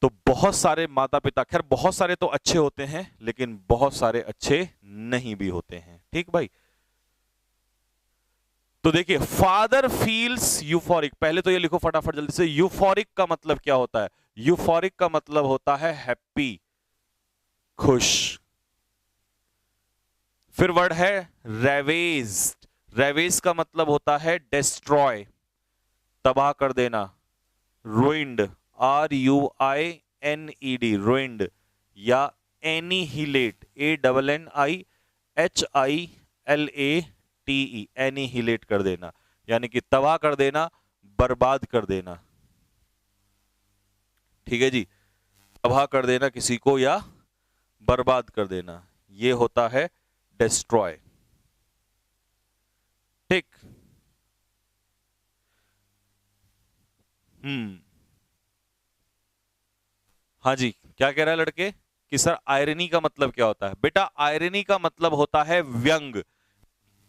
तो बहुत सारे माता पिता, खैर बहुत सारे तो अच्छे होते हैं लेकिन बहुत सारे अच्छे नहीं भी होते हैं। ठीक भाई। तो देखिए, फादर फील्स यूफोरिक, पहले तो ये लिखो फटाफट जल्दी से, यूफोरिक का मतलब क्या होता है? यूफोरिक का मतलब होता है हैप्पी, खुश। फिर वर्ड है रेवेज्ड, रेवेज का मतलब होता है डिस्ट्रॉय, तबाह कर देना। रुइंड, RUINED, रुइंड, या एनीहिलेट, ANNIHILATE, एनीहिलेट कर देना, यानी कि तबाह कर देना, बर्बाद कर देना। ठीक है जी, तबाह कर देना किसी को या बर्बाद कर देना, ये होता है डिस्ट्रॉय। ठीक। हाँ जी, क्या कह रहा है लड़के कि सर आयरनी का मतलब क्या होता है? बेटा आयरनी का मतलब होता है व्यंग।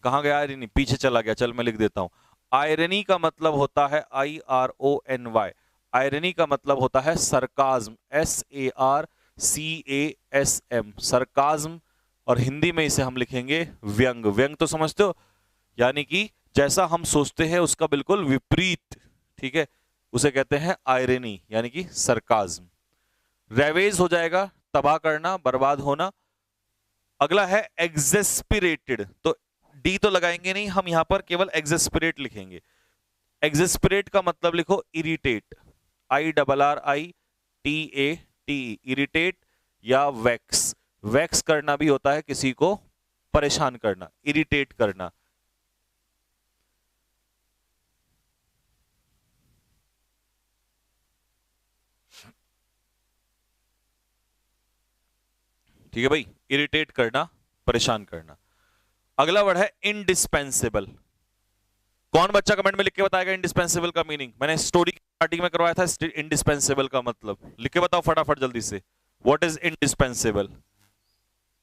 कहां गया आयरनी? पीछे चला गया, चल मैं लिख देता हूं। आयरनी का मतलब होता है IRONY, आयरनी का मतलब होता है सरकाज्म, SARCASM, सरकाज्म। और हिंदी में इसे हम लिखेंगे व्यंग। व्यंग तो समझते हो, यानी कि जैसा हम सोचते हैं उसका बिल्कुल विपरीत। ठीक है, उसे कहते हैं आयरनी, यानी कि सरकाज्म। रेवेज हो जाएगा तबाह करना, बर्बाद होना। अगला है एग्जेस्पिरेटेड, तो डी तो लगाएंगे नहीं हम, यहां पर केवल एग्जेस्पिरेट लिखेंगे। एग्जेस्पिरेट का मतलब लिखो इरिटेट, IRRITATE, इरिटेट या वैक्स। वैक्स करना भी होता है किसी को परेशान करना, इरिटेट करना। ठीक है भाई, इरिटेट करना, परेशान करना। अगला वर्ड है इंडिस्पेंसिबल। कौन बच्चा कमेंट में लिख के बताएगा इंडिस्पेंसिबल का मीनिंग? मैंने स्टोरी स्टार्टिंग में करवाया था इंडिस्पेंसिबल का मतलब, लिख के बताओ फटाफट जल्दी से। What is indispensable?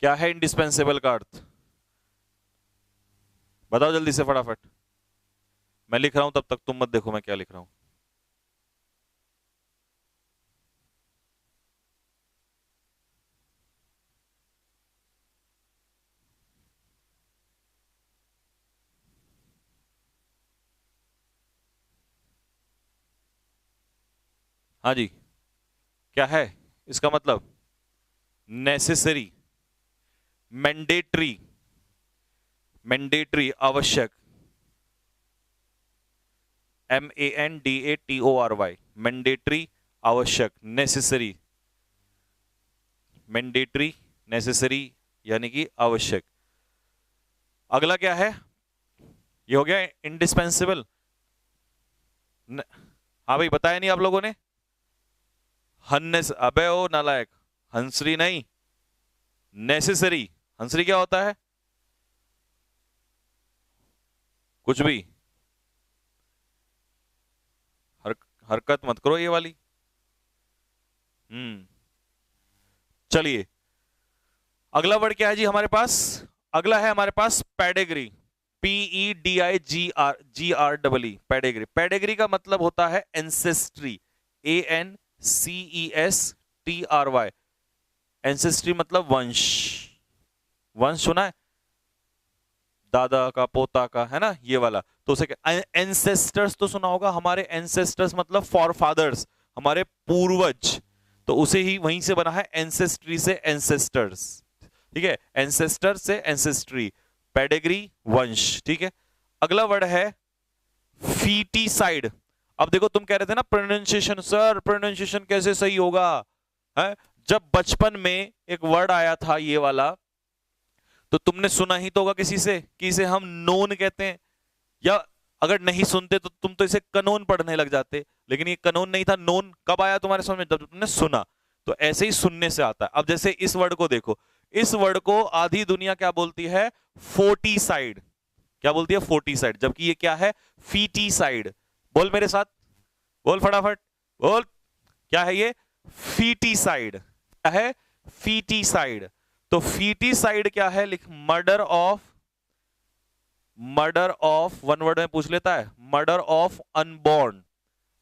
क्या है इंडिस्पेंसिबल का अर्थ? बताओ जल्दी से फटाफट। मैं लिख रहा हूं तब तक तुम मत देखो मैं क्या लिख रहा हूं। हाँ जी, क्या है इसका मतलब? नेसेसरी, मैंडेटरी, मैंडेटरी आवश्यक, MANDATORY, मैंडेटरी आवश्यक, नेसेसरी, मैंडेटरी, नेसेसरी यानी कि आवश्यक। अगला क्या है? ये हो गया इंडिस्पेंसिबल। हाँ भाई, बताया नहीं आप लोगों ने? हन्नेस, अबे ओ नालायक, हंसरी नहीं, नेसेसरी। हंसरी क्या होता है? कुछ भी, हरकत मत करो ये वाली। चलिए, अगला वर्ड क्या है जी हमारे पास? अगला है हमारे पास पेडिग्री। PEDIGRE, pedigree. पेडिग्री का मतलब होता है एंसेस्ट्री, ANCESTRY। एंसेस्ट्री मतलब वंश। वंश सुना है? दादा का, पोता का, है ना, ये वाला। तो उसे एंसेस्टर्स तो सुना होगा। हमारे एंसेस्टर्स मतलब फॉरफादर्स, हमारे पूर्वज। तो उसे ही वहीं से बना है, एंसेस्ट्री से एंसेस्टर्स। ठीक है, एंसेस्टर से एंसेस्ट्री, पेडिग्री वंश। ठीक है, अगला वर्ड है फीटीसाइड। अब देखो, तुम कह रहे थे ना प्रोनाउंसिएशन, सर प्रोनाउंसिएशन कैसे सही होगा है? जब बचपन में एक वर्ड आया था ये वाला, तो तुमने सुना ही तो होगा किसी से कि इसे हम नोन कहते हैं, या अगर नहीं सुनते तो तुम तो इसे कनोन पढ़ने लग जाते। लेकिन ये कनोन नहीं था, नोन कब आया तुम्हारे समझ में? जब तुमने सुना। तो ऐसे ही सुनने से आता है। अब जैसे इस वर्ड को देखो, इस वर्ड को आधी दुनिया क्या बोलती है? फोर्टीसाइड। क्या बोलती है? फोर्टीसाइड। जबकि ये क्या है? फीटीसाइड। बोल मेरे साथ, बोल फटाफट बोल, क्या है ये? फीटीसाइड। क्या है? फीटीसाइड। तो फीटीसाइड क्या है? लिख, murder of, murder of, one word में पूछ लेता है, मर्डर ऑफ अनबॉर्न।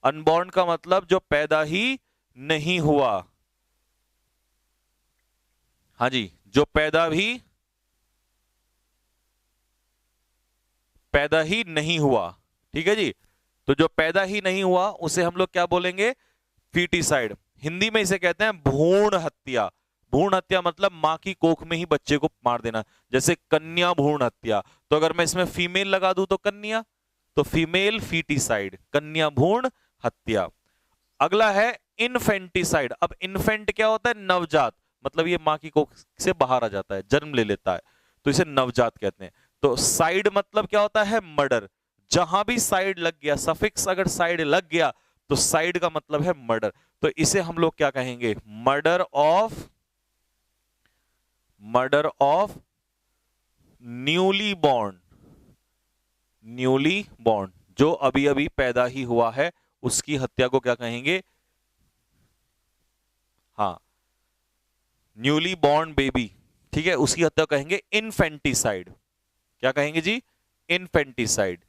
अनबॉर्न का मतलब जो पैदा ही नहीं हुआ। हाँ जी, जो पैदा ही नहीं हुआ। ठीक है जी, तो जो पैदा ही नहीं हुआ उसे हम लोग क्या बोलेंगे? फीटीसाइड। हिंदी में इसे कहते हैं भ्रूण हत्या। भ्रूण हत्या मतलब मां की कोख में ही बच्चे को मार देना, जैसे कन्या भ्रूण हत्या। तो अगर मैं इसमें फीमेल लगा दूं तो कन्या, तो फीमेल फीटीसाइड, कन्या भ्रूण हत्या। अगला है इनफेंटिसाइड। अब इन्फेंट क्या होता है? नवजात। मतलब ये मां की कोख से बाहर आ जाता है, जन्म ले लेता है, तो इसे नवजात कहते हैं। तो साइड मतलब क्या होता है? मर्डर। जहां भी साइड लग गया, सफिक्स अगर साइड लग गया, तो साइड का मतलब है मर्डर। तो इसे हम लोग क्या कहेंगे? Murder of, murder of newly born. Newly born, जो अभी अभी पैदा ही हुआ है, उसकी हत्या को क्या कहेंगे? हाँ, न्यूली बॉर्न बेबी। ठीक है, उसकी हत्या कहेंगे इनफेंटिसाइड। क्या कहेंगे जी? इनफेंटिसाइड,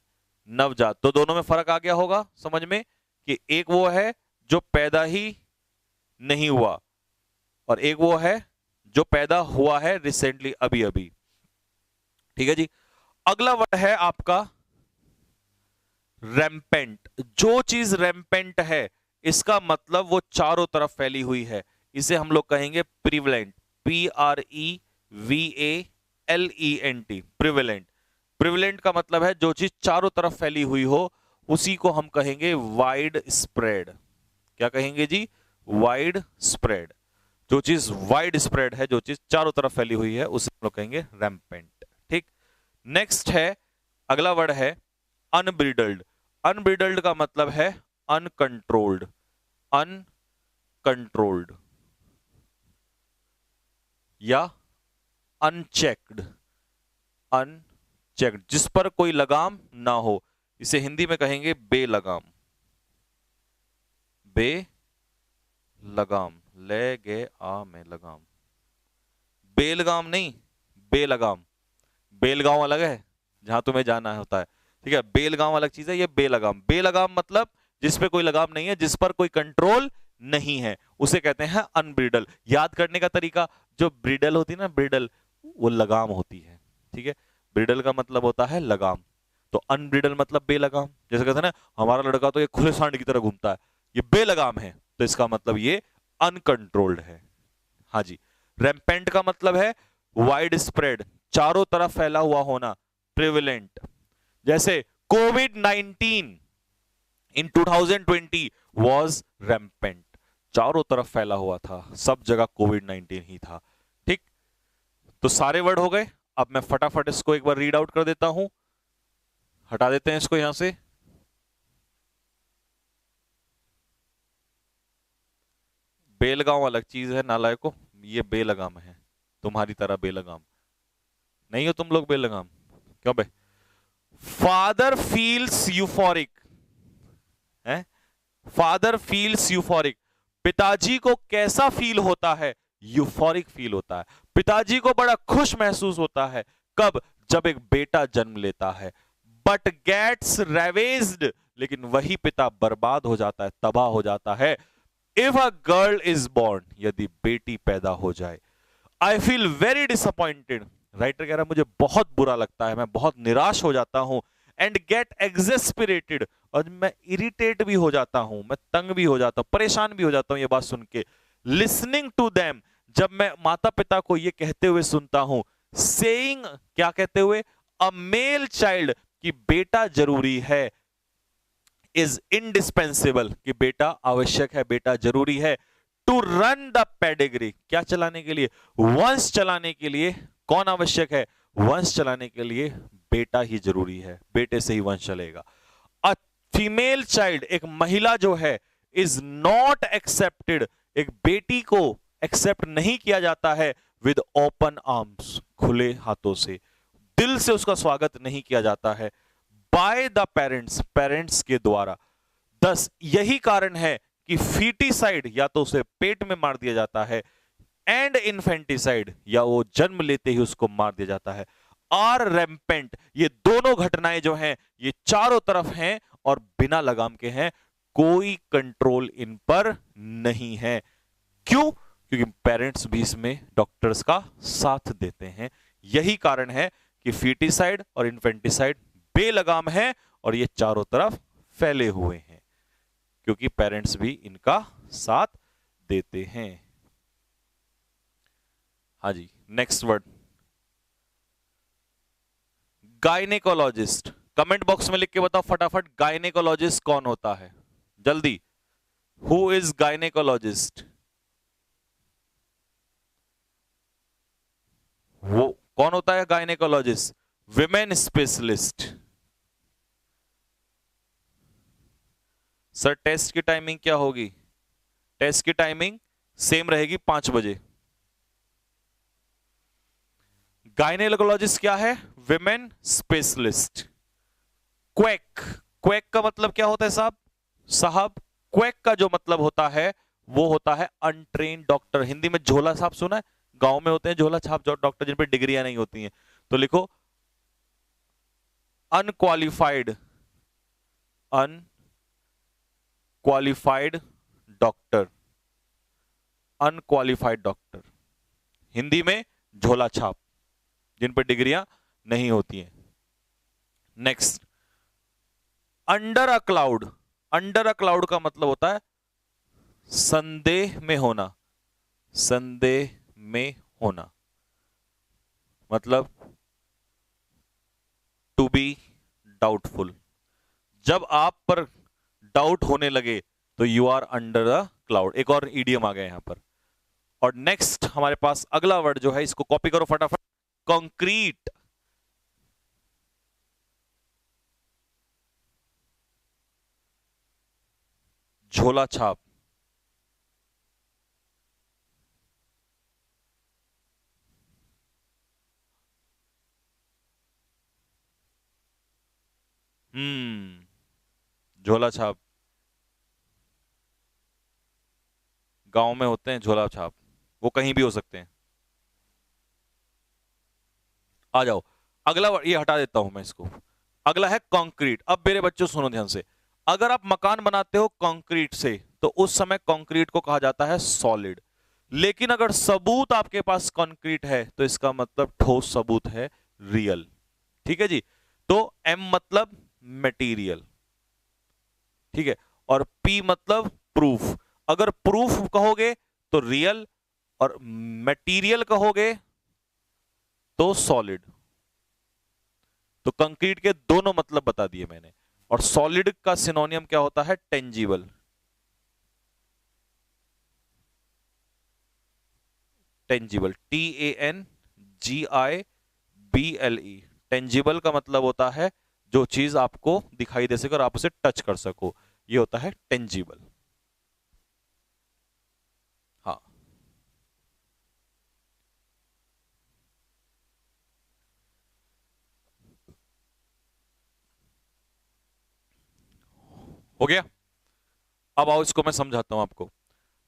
नवजात। तो दोनों में फर्क आ गया होगा समझ में, कि एक वो है जो पैदा ही नहीं हुआ, और एक वो है जो पैदा हुआ है रिसेंटली, अभी अभी। ठीक है जी, अगला वर्ड है आपका रैम्पेंट। जो चीज रैम्पेंट है, इसका मतलब वो चारों तरफ फैली हुई है। इसे हम लोग कहेंगे प्रिवलेंट। PREVALENT, prevalent. प्रिवलेंट का मतलब है जो चीज चारों तरफ फैली हुई हो, उसी को हम कहेंगे वाइड स्प्रेड। क्या कहेंगे जी? Wide spread. जो चीज वाइड स्प्रेड है, जो चीज चारों तरफ फैली हुई है, उसे हम लोग कहेंगे रैम्पेंट। नेक्स्ट है, अगला वर्ड है अनब्रिडल्ड। अनब्रिडल्ड का मतलब है अनकंट्रोल्ड, अनकंट्रोल्ड या अनचेक्ड, अनचेक्ड, जिस पर कोई लगाम ना हो। इसे हिंदी में कहेंगे बेलगाम, बेलगाम, ले गे आ में लगाम, बेलगाम नहीं, बेलगाम। बेलगांव अलग है जहां तुम्हें जाना होता है, ठीक है, बेलगांव अलग चीज है, ये बेलगाम। बेलगाम मतलब जिस पे कोई लगाम नहीं है, जिस पर कोई कंट्रोल नहीं है, उसे कहते हैं अनब्रिडल। याद करने का तरीका, जो ब्रिडल होती है ना, ब्रिडल वो लगाम होती है, ठीक है, ब्रिडल का मतलब होता है लगाम, तो अनब्रिडल मतलब बेलगाम। जैसे कहते हैं ना हमारा लड़का तो ये खुले सांड की तरह घूमता है, ये बेलगाम है, तो इसका मतलब ये अनकंट्रोल्ड है। हाँ जी। रैम्पेंट का मतलब है वाइड स्प्रेड, चारों तरफ फैला हुआ होना, प्रिविलेंट। जैसे कोविड 19 इन 2020 वॉज रैम्पेंट, चारों तरफ फैला हुआ था, सब जगह कोविड 19 ही था। ठीक, तो सारे वर्ड हो गए। अब मैं फटाफट इसको एक बार रीड आउट कर देता हूं, हटा देते हैं इसको यहां से। बेलगाम अलग चीज है नालायको, ये बेलगाम है, तुम्हारी तरह बेलगाम नहीं हो तुम लोग बेलगाम। क्यों बे? फादर फील्स यूफोरिक है, फादर फील्स यूफोरिक, पिताजी को कैसा फील होता है? यूफोरिक फील होता है, पिताजी को बड़ा खुश महसूस होता है। कब? जब एक बेटा जन्म लेता है। बट गेट्स रेवेज्ड, लेकिन वही पिता बर्बाद हो जाता है, तबाह हो जाता है। If a girl is born, यदि बेटी पैदा हो जाए। I feel very disappointed, writer कह रहा है मुझे बहुत बुरा लगता है, मैं बहुत निराश हो जाता हूं। एंड गेट एग्जेस्पिरेटेड, और मैं इरिटेट भी हो जाता हूं, मैं तंग भी हो जाता हूं, परेशान भी हो जाता हूं ये बात सुन के। लिसनिंग टू देम, जब मैं माता पिता को ये कहते हुए सुनता हूं। सेइंग, क्या कहते हुए? अ मेल चाइल्ड, कि बेटा जरूरी है। इज इंडिस्पेंसिबल, कि बेटा आवश्यक है, बेटा जरूरी है। टू रन द पेडिग्री, क्या चलाने के लिए? वंश चलाने के लिए कौन आवश्यक है? वंश चलाने के लिए बेटा ही जरूरी है, बेटे से ही वंश चलेगा। अ फीमेल चाइल्ड, एक महिला जो है, इज नॉट एक्सेप्टेड, एक बेटी को एक्सेप्ट नहीं किया जाता है। विद ओपन आर्म्स, खुले हाथों से, दिल से उसका स्वागत नहीं किया जाता है। बाय द पेरेंट्स, पेरेंट्स के द्वारा। 10, यही कारण है कि फीटिसाइड, या तो उसे पेट में मार दिया जाता है, एंड इन्फेंटिसाइड, या वो जन्म लेते ही उसको मार दिया जाता है। आर रैम्पेंट, ये दोनों घटनाएं जो हैं, ये चारों तरफ हैं और बिना लगाम के हैं, कोई कंट्रोल इन पर नहीं है। क्यों? क्योंकि पेरेंट्स भी इसमें डॉक्टर्स का साथ देते हैं। यही कारण है कि फीटिसाइड और इन्फेंटिसाइड बेलगाम है और ये चारों तरफ फैले हुए हैं, क्योंकि पेरेंट्स भी इनका साथ देते हैं। हाँ जी, next word, gynaecologist. Comment box में लिख के बताओ फटाफट, गायनेकोलॉजिस्ट कौन होता है? जल्दी, हु इज गायनेकोलॉजिस्ट? वो कौन होता है gynaecologist? Women specialist. Sir test की टाइमिंग क्या होगी? टेस्ट की टाइमिंग सेम रहेगी, 5 बजे। गायनेकोलॉजिस्ट क्या है? Women specialist. क्वेक, क्वेक का मतलब क्या होता है साहब? साहब, क्वेक का जो मतलब होता है वो होता है अनट्रेन्ड डॉक्टर। हिंदी में झोला छाप सुना है? गांव में होते हैं झोला छाप जो डॉक्टर, जिन पे डिग्रियां नहीं होती हैं। तो लिखो unqualified, unqualified doctor, unqualified doctor, Hindi में झोला छाप, जिन पर डिग्रियां नहीं होती हैं। Next, under a cloud. Under a cloud का मतलब होता है संदेह में होना, संदेह में होना, मतलब टू बी डाउटफुल। जब आप पर डाउट होने लगे तो you are under the cloud. एक और ईडियम आ गया यहां पर। और नेक्स्ट हमारे पास अगला वर्ड जो है, इसको कॉपी करो फटाफट, कंक्रीट। झोला छाप। झोला छाप गांव में होते हैं। झोला छाप वो कहीं भी हो सकते हैं। आ जाओ अगला ये हटा देता हूं मैं इसको। अगला है कंक्रीट। अब मेरे बच्चों सुनो ध्यान से। अगर आप मकान बनाते हो कंक्रीट से तो उस समय कंक्रीट को कहा जाता है सॉलिड। लेकिन अगर सबूत आपके पास कंक्रीट है तो इसका मतलब ठोस सबूत है, रियल। ठीक है जी। तो एम मतलब मटेरियल, ठीक है, और पी मतलब प्रूफ। अगर प्रूफ कहोगे तो रियल, और मटेरियल कहोगे तो सॉलिड। तो कंक्रीट के दोनों मतलब बता दिए मैंने। और सॉलिड का सिनोनियम क्या होता है? टेंजिबल। Tangible, TANGIBLE। टेंजिबल का मतलब होता है जो चीज आपको दिखाई दे सके और आप उसे टच कर सको, ये होता है टेंजिबल। हाँ, हो गया। अब आओ इसको मैं समझाता हूं आपको।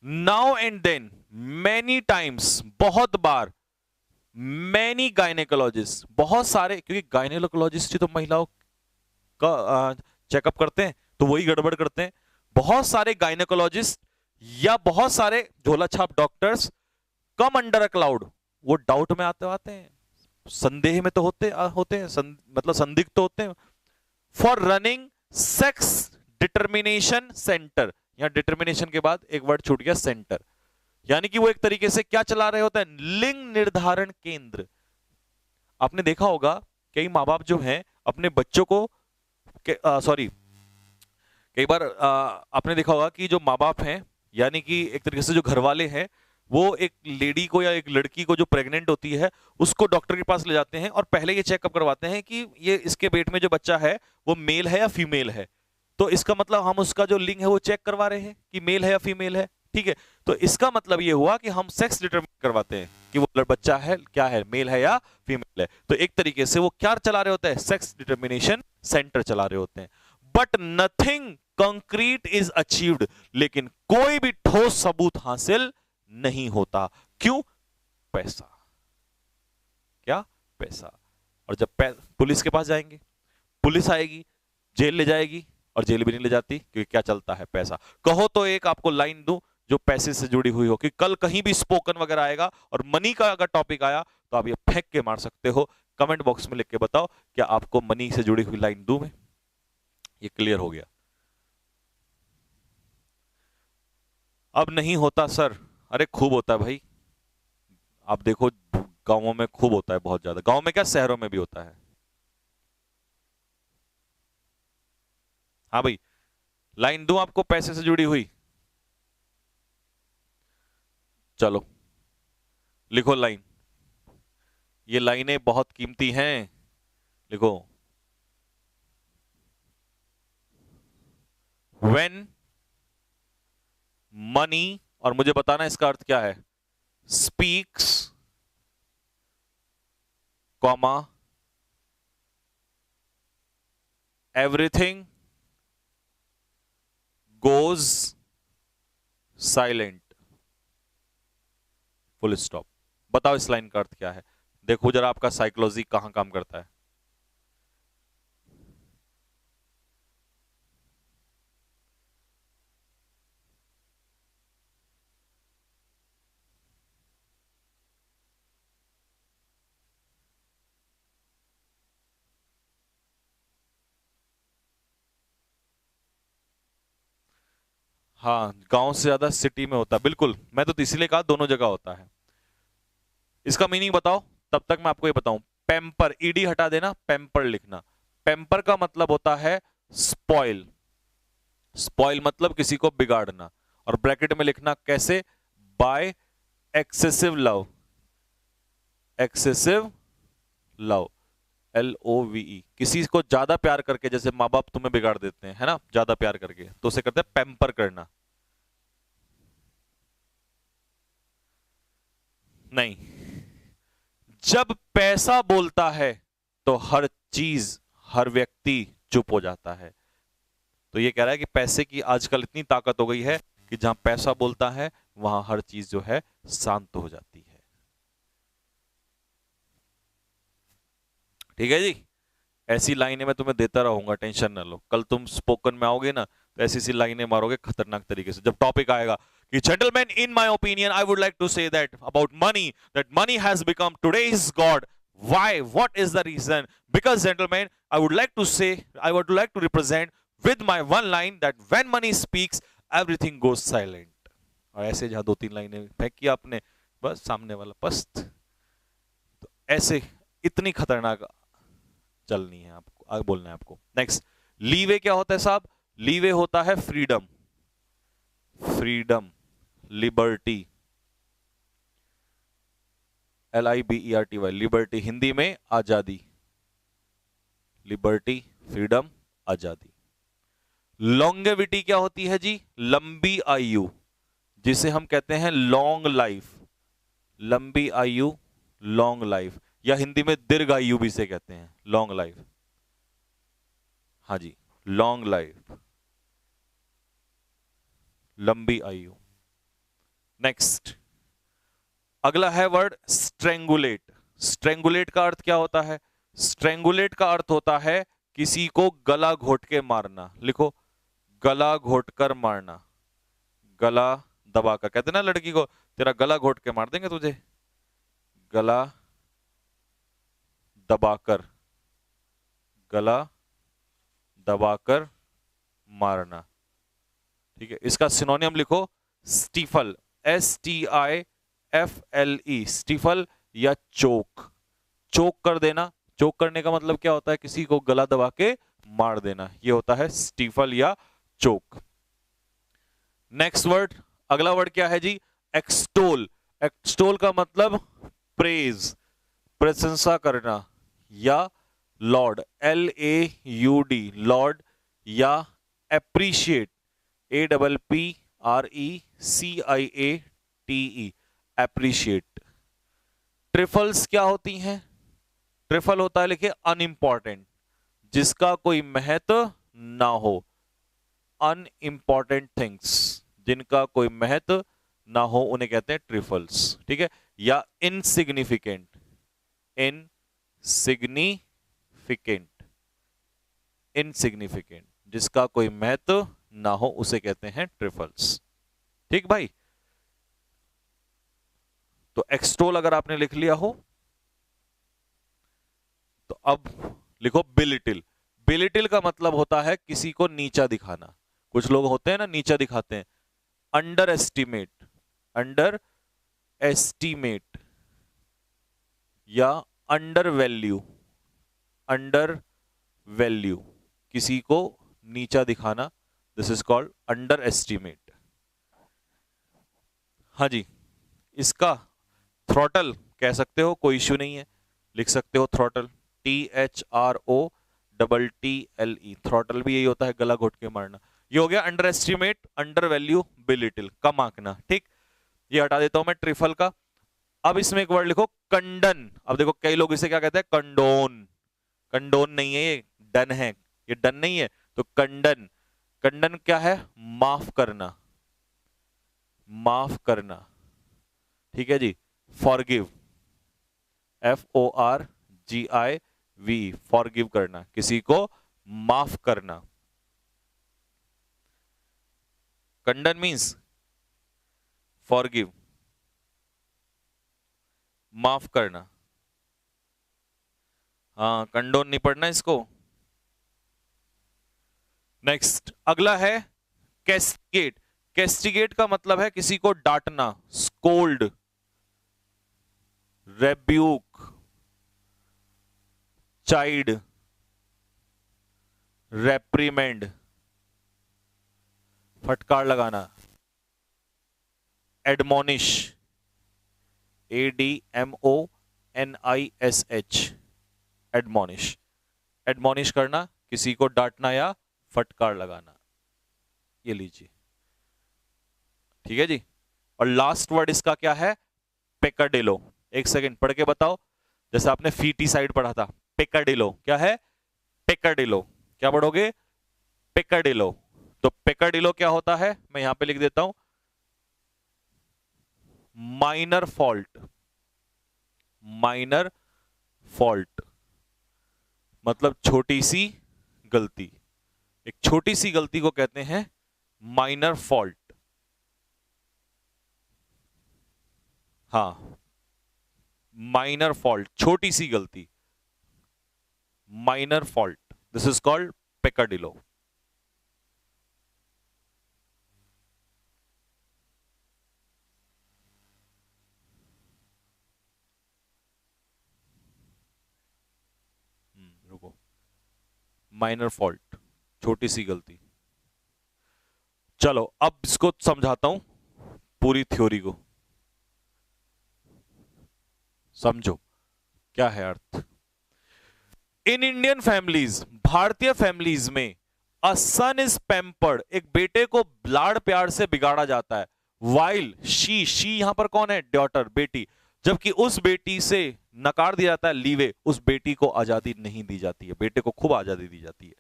Now and then, many times, बहुत बार, मैनी गायनेकोलॉजिस्ट, बहुत सारे, क्योंकि गायनेकोलॉजिस्ट ही तो महिलाओं का चेकअप करते हैं, तो वही गड़बड़ करते हैं। बहुत सारे गायनेकोलॉजिस्ट या बहुत सारे झोला छाप doctors come under a cloud, वो डाउट में आते आते हैं, संदेह में तो होते हैं, मतलब संदिग्ध तो होते हैं, for running sex determination centre. यहां डिटर्मिनेशन के बाद एक वर्ड छूट गया, सेंटर। यानी कि वो एक तरीके से क्या चला रहे होते हैं? लिंग निर्धारण केंद्र। आपने देखा होगा कई माँ बाप जो हैं अपने बच्चों को, सॉरी, कई बार आपने देखा होगा कि जो माँ बाप हैं, यानी कि एक तरीके से जो घर वाले हैं, वो एक लेडी को या एक लड़की को जो प्रेग्नेंट होती है उसको डॉक्टर के पास ले जाते हैं और पहले ये चेकअप करवाते हैं कि ये इसके पेट में जो बच्चा है वो मेल है या फीमेल है। तो इसका मतलब हम उसका जो लिंग है वो चेक करवा रहे हैं कि मेल है या फीमेल है। ठीक है, तो इसका मतलब ये हुआ कि हम सेक्स डिटरमिन करवाते हैं कि वो बच्चा है क्या है, मेल है या फीमेल है। तो एक तरीके से वो क्या चला रहे होते हैं? सेक्स डिटर्मिनेशन सेंटर चला रहे होते हैं। But nothing concrete is achieved, लेकिन कोई भी ठोस सबूत हासिल नहीं होता। क्यों? पैसा। क्या? पैसा। और जब पुलिस के पास जाएंगे, पुलिस आएगी, जेल ले जाएगी, और जेल भी नहीं ले जाती, क्योंकि क्या चलता है? पैसा। कहो तो एक आपको लाइन दूं जो पैसे से जुड़ी हुई हो, कि कल कहीं भी स्पोकन वगैरह आएगा और मनी का अगर टॉपिक आया तो आप ये फेंक के मार सकते हो। कमेंट बॉक्स में लिख के बताओ क्या आपको मनी से जुड़ी हुई लाइन दूं मैं। ये क्लियर हो गया? अब नहीं होता सर। अरे खूब होता है भाई, आप देखो गांवों में खूब होता है, बहुत ज्यादा। गांव में क्या, शहरों में भी होता है। हाँ भाई, लाइन दूं आपको पैसे से जुड़ी हुई? चलो लिखो लाइन। ये लाइनें बहुत कीमती हैं, लिखो। When मनी, और मुझे बताना इसका अर्थ क्या है, speaks, comma, everything goes silent, full stop. बताओ इस लाइन का अर्थ क्या है? देखो जरा आपका साइकोलॉजी कहां काम करता है। हाँ, गांव से ज्यादा सिटी में होता है, बिल्कुल। मैं तो इसीलिए कहा दोनों जगह होता है। इसका मीनिंग बताओ, तब तक मैं आपको ये बताऊं। पेम्पर, ईडी हटा देना, पेम्पर लिखना। पेम्पर का मतलब होता है स्पॉइल। स्पॉइल मतलब किसी को बिगाड़ना, और ब्रैकेट में लिखना कैसे? By excessive love. Excessive love, LOVE, किसी को ज्यादा प्यार करके, जैसे माँ बाप तुम्हें बिगाड़ देते हैं, है ना, ज्यादा प्यार करके, तो उसे कहते हैं पैम्पर करना। नहीं, जब पैसा बोलता है तो हर चीज, हर व्यक्ति चुप हो जाता है। तो ये कह रहा है कि पैसे की आजकल इतनी ताकत हो गई है कि जहां पैसा बोलता है वहां हर चीज जो है शांत हो जाती है। ठीक है जी, ऐसी लाइनें मैं तुम्हें देता रहूंगा, टेंशन ना लो। कल तुम स्पोकन में आओगे ना तो ऐसी सी लाइनें मारोगे खतरनाक तरीके से। जब टॉपिक आएगा कि gentleman, in my opinion I would like to say that about money, that money has become today's god, why, what is the reason, because gentleman I would like to say, I would like to represent with my one line that when money speaks everything goes silent. और ऐसे जहां 2-3 लाइनें फेंकी आपने, बस सामने वाला पस्त। तो ऐसे इतनी खतरनाक चलनी है आपको, आगे बोलना है आपको। नेक्स्ट, लीवे क्या होता है साहब? लीवे होता है freedom, freedom, liberty, LIBERTY, liberty, Hindi में आजादी, लिबर्टी, फ्रीडम, आजादी। लॉन्गेविटी क्या होती है जी? लंबी आयु, जिसे हम कहते हैं लॉन्ग लाइफ, लंबी आयु, लॉन्ग लाइफ, या हिंदी में दीर्घ आयु भी से कहते हैं, लॉन्ग लाइफ। हाँ जी, लॉन्ग लाइफ, लंबी आयु। नेक्स्ट, अगला है वर्ड स्ट्रेंगुलेट। स्ट्रेंगुलेट का अर्थ क्या होता है? स्ट्रेंगुलेट का अर्थ होता है किसी को गला घोट के मारना। लिखो, गला घोट कर मारना, गला दबाकर। कहते ना लड़की को, तेरा गला घोट के मार देंगे तुझे, गला दबाकर, गला दबाकर मारना। ठीक है, इसका सिनोनियम लिखो, स्टीफल, STIFLE, स्टीफल, या चोक, चोक कर देना। चोक करने का मतलब क्या होता है? किसी को गला दबा के मार देना, ये होता है स्टीफल या चोक। नेक्स्ट वर्ड, अगला वर्ड क्या है जी? एक्सटोल। एक्सटोल का मतलब प्रेज, प्रशंसा करना, या लॉर्ड, LAUD, लॉर्ड, या एप्रिशिएट, APPRECIATE, एप्रिशिएट। ट्रिफल्स क्या होती हैं? ट्रिफल होता है, लिखिए, अनइंपॉर्टेंट, जिसका कोई महत्व ना हो, अनइंपॉर्टेंट थिंग्स, जिनका कोई महत्व ना हो, उन्हें कहते हैं ट्रिफल्स। ठीक है, या इनसिग्निफिकेंट, इनसिग्निफिकेंट, इनसिग्निफिकेंट, जिसका कोई महत्व ना हो, उसे कहते हैं ट्रिफल्स। ठीक भाई, तो एक्सटोल अगर आपने लिख लिया हो तो अब लिखो बिलिटिल। बिलिटिल का मतलब होता है किसी को नीचा दिखाना। कुछ लोग होते हैं ना, नीचा दिखाते हैं। अंडर एस्टिमेट, अंडर एस्टिमेट, या अंडर वैल्यू, अंडर वैल्यू, किसी को नीचा दिखाना, this is called under estimate. हाँ जी, इसका थ्रॉटल कह सकते हो, कोई इश्यू नहीं है, लिख सकते हो थ्रॉटल, THROTTLE, थ्रॉटल भी यही होता है, गला घोट के मारना। ये हो गया underestimate, undervalue, belittle, कम आंकना। ठीक, ये हटा देता हूं मैं ट्रिफल का। अब इसमें एक वर्ड लिखो, कंडन। अब देखो कई लोग इसे क्या कहते हैं? कंडोन। कंडोन नहीं है ये, डन है, ये डन नहीं है। तो कंडन, कंडन क्या है? माफ करना, माफ करना। ठीक है जी, फॉरगिव, FORGIV, फॉरगिव करना, किसी को माफ करना। कंडन मीन्स फॉरगिव, माफ करना। हाँ, कंडोन नहीं पढ़ना इसको। नेक्स्ट, अगला है कैस्टिगेट। कैस्टिगेट का मतलब है किसी को डांटना, स्कोल्ड, रेब्यूक, चाइड, रेप्रीमेंड, फटकार लगाना, एडमोनिश, ADMONISH, एडमोनिश, एडमोनिश करना, किसी को डांटना या फटकार लगाना। ये लीजिए, ठीक है जी। और लास्ट वर्ड इसका क्या है? पेकाडिलो। एक सेकंड पढ़ के बताओ, जैसे आपने फीटी साइड पढ़ा था। पेकाडिलो क्या है? पेकाडिलो। क्या पढ़ोगे? पेकाडिलो। तो पेकाडिलो क्या होता है? मैं यहां पे लिख देता हूं, माइनर फॉल्ट। माइनर फॉल्ट मतलब छोटी सी गलती। एक छोटी सी गलती को कहते हैं माइनर फॉल्ट। हाँ, माइनर फॉल्ट, छोटी सी गलती, minor fault, this is called peccadillo. रुको, माइनर फॉल्ट, छोटी सी गलती। चलो अब इसको समझाता हूं, पूरी थ्योरी को समझो क्या है अर्थ। इन इंडियन फैमिलीज, भारतीय फैमिलीज में, अ सन इज पैम्पर्ड, एक बेटे को लाड़ प्यार से बिगाड़ा जाता है। वाइल शी यहां पर कौन है? डॉटर, बेटी। जबकि उस बेटी से नकार दिया जाता है, लीवे, उस बेटी को आजादी नहीं दी जाती है, बेटे को खूब आजादी दी जाती है।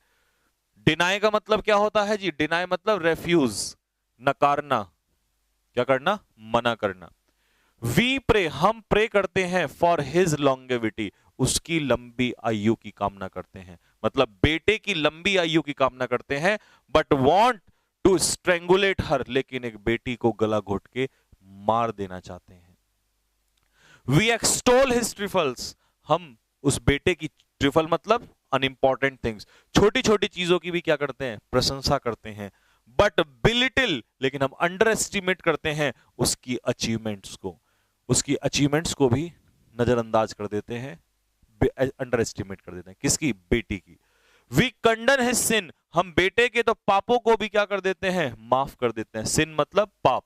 डिनाई का मतलब क्या होता है जी? डिनाई मतलब रेफ्यूज, नकारना, क्या करना? मना करना। वी प्रे, हम प्रे करते हैं, फॉर हिज लॉन्गेविटी, उसकी लंबी आयु की कामना करते हैं। मतलब बेटे की लंबी आयु की कामना करते हैं, बट वॉन्ट टू स्ट्रेंगुलेट हर, लेकिन एक बेटी को गला घोट के मार देना चाहते हैं। वी एक्सटोल हिज ट्रिफल्स, हम उस बेटे की, ट्रिफल मतलब अनइंपॉर्टेंट थिंग्स, छोटी छोटी चीजों की भी क्या करते हैं? प्रशंसा करते हैं। बट बिलिटिल, लेकिन हम अंडर एस्टिमेट करते हैं उसकी अचीवमेंट्स को, उसकी अचीवमेंट्स को भी नजरअंदाज कर देते हैं, अंडर एस्टिमेट कर देते हैं। किसकी? बेटी की। वी कंडन हिज सिन, हम बेटे के तो पापों को भी क्या कर देते हैं? माफ कर देते हैं। सिन मतलब पाप,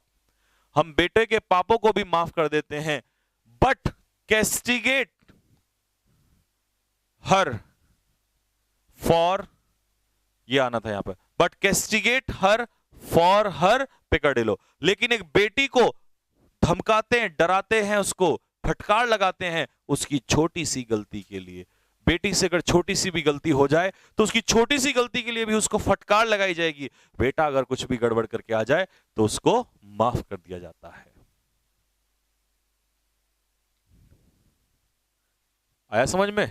हम बेटे के पापों को भी माफ कर देते हैं। बट कैस्टिगेट हर फॉर, ये आना था यहां पर, बट कैस्टिगेट हर फॉर हर पेकाडिलो, लेकिन एक बेटी को धमकाते हैं, डराते हैं, उसको फटकार लगाते हैं उसकी छोटी सी गलती के लिए। बेटी से अगर छोटी सी भी गलती हो जाए तो उसकी छोटी सी गलती के लिए भी उसको फटकार लगाई जाएगी। बेटा अगर कुछ भी गड़बड़ करके आ जाए तो उसको माफ कर दिया जाता है। आया समझ में?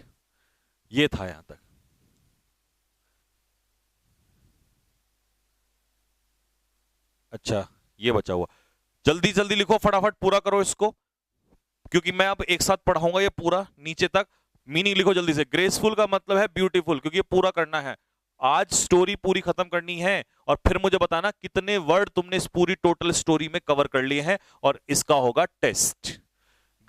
ये था यहां तक। अच्छा, ये बचा हुआ, जल्दी जल्दी लिखो, फटाफट पूरा करो इसको, क्योंकि मैं अब एक साथ पढ़ाऊंगा ये पूरा नीचे तक। मीनिंग लिखो जल्दी से। ग्रेसफुल का मतलब है ब्यूटीफुल, क्योंकि ये पूरा करना है आज, स्टोरी पूरी खत्म करनी है। और फिर मुझे बताना कितने वर्ड तुमने इस पूरी टोटल स्टोरी में कवर कर लिए हैं, और इसका होगा टेस्ट।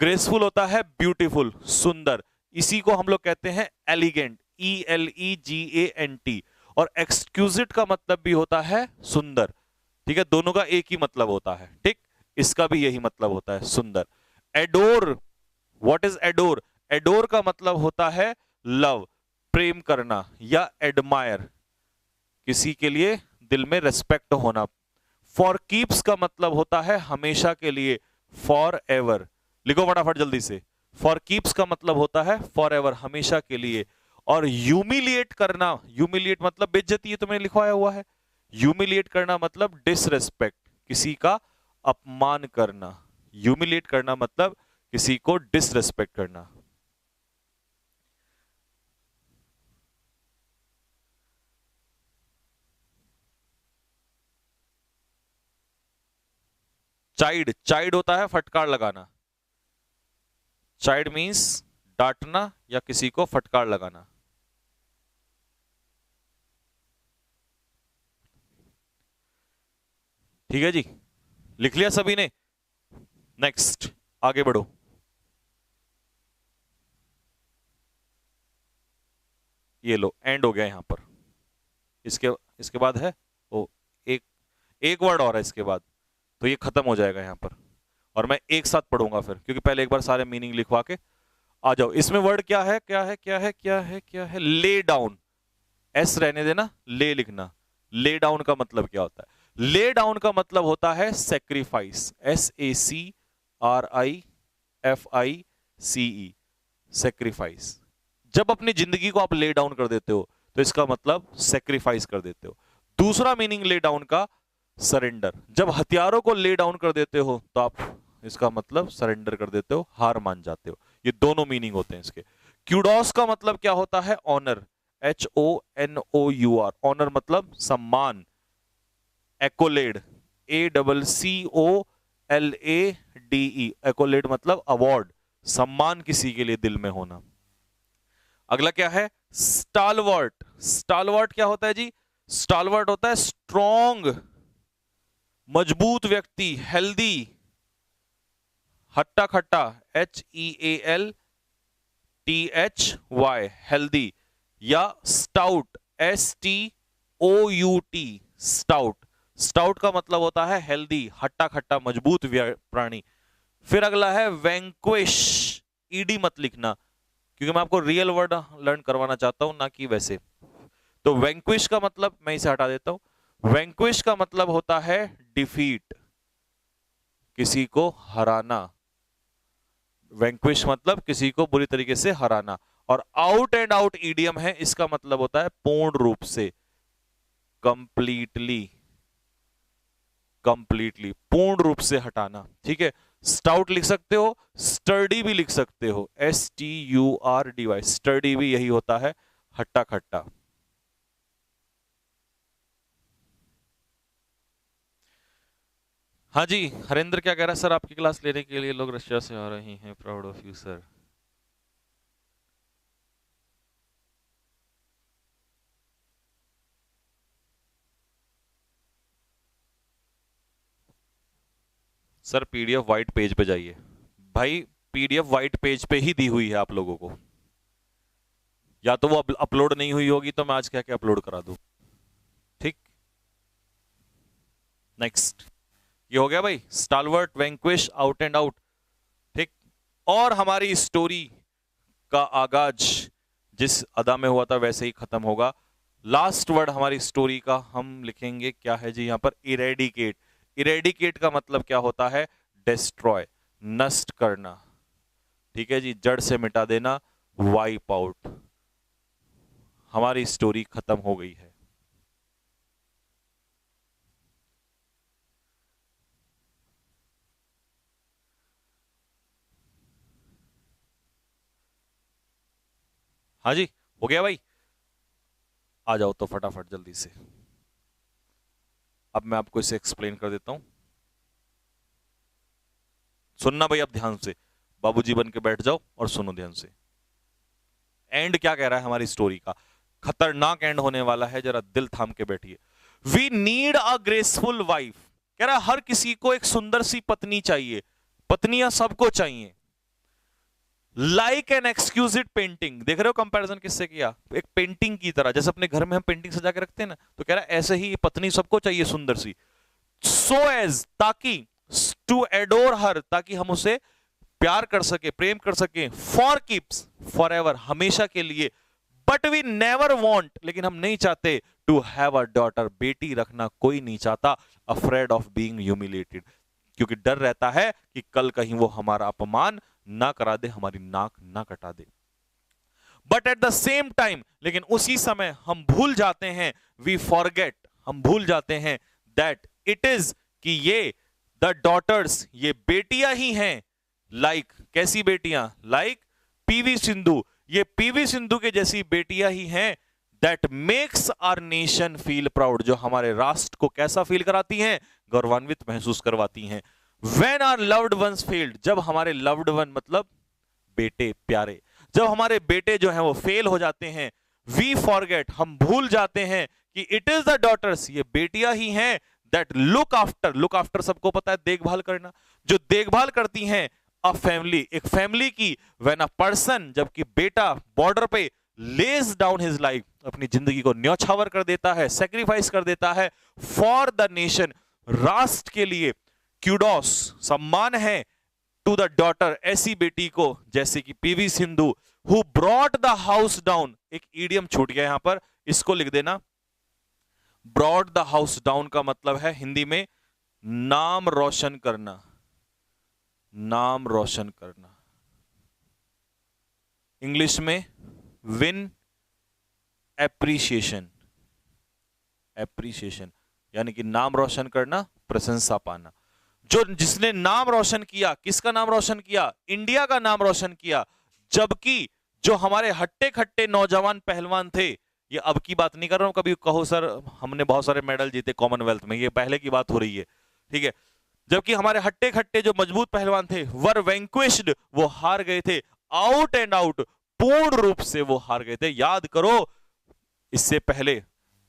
ग्रेसफुल होता है ब्यूटीफुल, सुंदर, इसी को हम लोग कहते हैं एलिगेंट, ELEGANT। और एक्सक्यूजिट का मतलब भी होता है सुंदर, ठीक है, दोनों का एक ही मतलब होता है, ठीक, इसका भी यही मतलब होता है, सुंदर। Adore, what is adore? Adore का मतलब होता है लव, प्रेम करना, या एडमायर, किसी के लिए दिल में रेस्पेक्ट होना। फॉर कीप्स का मतलब होता है हमेशा के लिए, फॉर एवर, लिखो फटाफट जल्दी से। फॉर कीप्स का मतलब होता है फॉर एवर, हमेशा के लिए। और ह्यूमिलिएट करना, ह्यूमिलिएट मतलब बेइज्जती, है तुमने लिखवाया हुआ है। ह्यूमिलिएट करना मतलब डिसरेस्पेक्ट, किसी का अपमान करना। ह्यूमिलिएट करना मतलब किसी को डिसरेस्पेक्ट करना। चाइड, चाइड होता है फटकार लगाना। चाइड मींस डांटना या किसी को फटकार लगाना। ठीक है जी, लिख लिया सभी ने? नेक्स्ट, आगे बढ़ो। ये लो, एंड हो गया यहां पर। इसके इसके बाद है ओ, एक एक वर्ड और है इसके बाद, तो ये खत्म हो जाएगा यहां पर। और मैं एक साथ पढ़ूंगा फिर, क्योंकि पहले एक बार सारे मीनिंग लिखवा के आ जाओ, इसमें वर्ड क्या है, क्या है, क्या है, क्या है, क्या है, ले डाउन। एस रहने देना, ले लिखना। ले डाउन का मतलब क्या होता है? ले डाउन का मतलब होता है सेक्रीफाइस, SACRIFICE, सेक्रीफाइस। जब अपनी जिंदगी को आप ले डाउन कर देते हो तो इसका मतलब सेक्रीफाइस कर देते हो। दूसरा मीनिंग ले डाउन का सरेंडर, जब हथियारों को ले डाउन कर देते हो तो आप इसका मतलब सरेंडर कर देते हो, हार मान जाते हो। ये दोनों मीनिंग होते हैं इसके। क्यूडोस का मतलब क्या होता है? ऑनर, HONOUR, ऑनर मतलब सम्मान। एक्कोलेड, ACCOLADE, एक्कोलेड मतलब अवार्ड, सम्मान किसी के लिए दिल में होना। अगला क्या है? स्टालवर्ट। स्टालवर्ट क्या होता है जी? स्टालवर्ट होता है स्ट्रॉन्ग, मजबूत व्यक्ति, हेल्दी। हट्टा खट्टा, HEALTHY, हेल्दी। या स्टाउट, STOUT, स्टाउट। स्टाउट का मतलब होता है हेल्दी, हट्टा खट्टा, मजबूत प्राणी। फिर अगला है वैंक्विश। ED मत लिखना क्योंकि मैं आपको रियल वर्ड लर्न करवाना चाहता हूं, ना कि वैसे। तो वैंक्विश का मतलब, मैं इसे हटा देता हूं। वैंक्विश का मतलब होता है डिफीट, किसी को हराना। वैंक्विश मतलब किसी को बुरी तरीके से हराना। और आउट एंड आउट ईडियम है, इसका मतलब होता है पूर्ण रूप से, कंप्लीटली, कंप्लीटली, पूर्ण रूप से हटाना। ठीक है, स्टाउट लिख सकते हो, स्टर्डी भी लिख सकते हो, STURDY, स्टर्डी भी यही होता है, हट्टा खट्टा। हाँ जी, हरेंद्र क्या कह रहा है? सर आपकी क्लास लेने के लिए लोग रशिया से आ रहे हैं, proud of you sir. Sir PDF white page पे जाइए भाई, PDF व्हाइट पेज पे ही दी हुई है आप लोगों को, या तो वो अपलोड नहीं हुई होगी तो मैं आज क्या क्या अपलोड करा दूं। ठीक, नेक्स्ट। ये हो गया भाई, स्टालवर्ट, वैंक्विश, आउट एंड आउट। ठीक, और हमारी स्टोरी का आगाज जिस अदा में हुआ था वैसे ही खत्म होगा। लास्ट वर्ड हमारी स्टोरी का हम लिखेंगे, क्या है जी यहाँ पर? इरेडिकेट। इरेडिकेट का मतलब क्या होता है? डिस्ट्रॉय, नष्ट करना। ठीक है जी, जड़ से मिटा देना, वाइप आउट। हमारी स्टोरी खत्म हो गई है। हाँ जी, हो गया भाई, आ जाओ तो फटाफट जल्दी से। अब मैं आपको इसे एक्सप्लेन कर देता हूं, सुनना भाई अब ध्यान से, बाबूजी बन के बैठ जाओ और सुनो ध्यान से। एंड क्या कह रहा है हमारी स्टोरी का? खतरनाक एंड होने वाला है, जरा दिल थाम के बैठिए। We need a graceful wife, कह रहा है हर किसी को एक सुंदर सी पत्नी चाहिए, पत्नियां सबको चाहिए। लाइक एन एक्सक्यूजिट पेंटिंग, देख रहे हो कंपैरिजन किससे किया? एक पेंटिंग की तरह, जैसे अपने घर में हम पेंटिंग सजा के रखते हैं ना, तो कह रहा है ऐसे ही पत्नी सबको चाहिए सुंदर सी। सो एज, ताकि, टू एडोर हर, ताकि हम उसे प्यार कर सके, प्रेम कर सके। फॉर कीप्स, फॉर एवर, हमेशा के लिए। बट वी नेवर वॉन्ट, लेकिन हम नहीं चाहते, टू हैव अ डॉटर, बेटी रखना कोई नहीं चाहता। अफ्रेड ऑफ बीइंग ह्यूमिलेटेड, क्योंकि डर रहता है कि कल कहीं वो हमारा अपमान ना करा दे, हमारी नाक ना कटा दे। But at the same time, लेकिन उसी समय हम भूल जाते हैं, वी फॉरगेट, हम भूल जाते हैं, दैट इट इज, कि ये, द डॉटर्स, ये बेटियां ही हैं। लाइक, कैसी बेटियां? लाइक PV सिंधु, ये PV सिंधु के जैसी बेटियां ही हैं। That makes our nation feel proud, जो हमारे राष्ट्र को कैसा फील कराती हैं? गौरवान्वित महसूस करवाती हैं। When our loved ones failed, जब हमारे loved one मतलब बेटे प्यारे, जब हमारे बेटे जो हैं वो फेल हो जाते हैं, वी फॉरगेट, हम भूल जाते हैं कि इट इज द डॉटर्स, ये बेटियां ही हैं, that look after, look after सबको पता है देखभाल करना, जो देखभाल करती हैं अ फैमिली, एक फैमिली की। व्हेन अ पर्सन, जबकि बेटा बॉर्डर पे, लेज डाउन हिज लाइफ, अपनी जिंदगी को न्यौछावर कर देता है, सेक्रीफाइस कर देता है, फॉर द नेशन, राष्ट्र के लिए। क्यूडोस, सम्मान है, टू द डॉटर, ऐसी बेटी को जैसे कि PV Sindhu, who brought the house down, एक ईडियम छूट गया यहां पर, इसको लिख देना। ब्रॉट द हाउस डाउन का मतलब है हिंदी में नाम रोशन करना, नाम रोशन करना। इंग्लिश में विन एप्रिसिएशन, एप्रिसिएशन यानी कि नाम रोशन करना, प्रशंसा पाना। जो जिसने नाम रोशन किया, किसका नाम रोशन किया? इंडिया का नाम रोशन किया। जबकि जो हमारे हट्टे खट्टे नौजवान पहलवान थे, ये अब की बात नहीं कर रहा हूं, कभी कहो सर हमने बहुत सारे मेडल जीते कॉमनवेल्थ में, ये पहले की बात हो रही है, ठीक है। जबकि हमारे हट्टे खट्टे जो मजबूत पहलवान थे, वर वैंक्विश्ड, वो हार गए थे, आउट एंड आउट, पूर्ण रूप से वो हार गए थे। याद करो, इससे पहले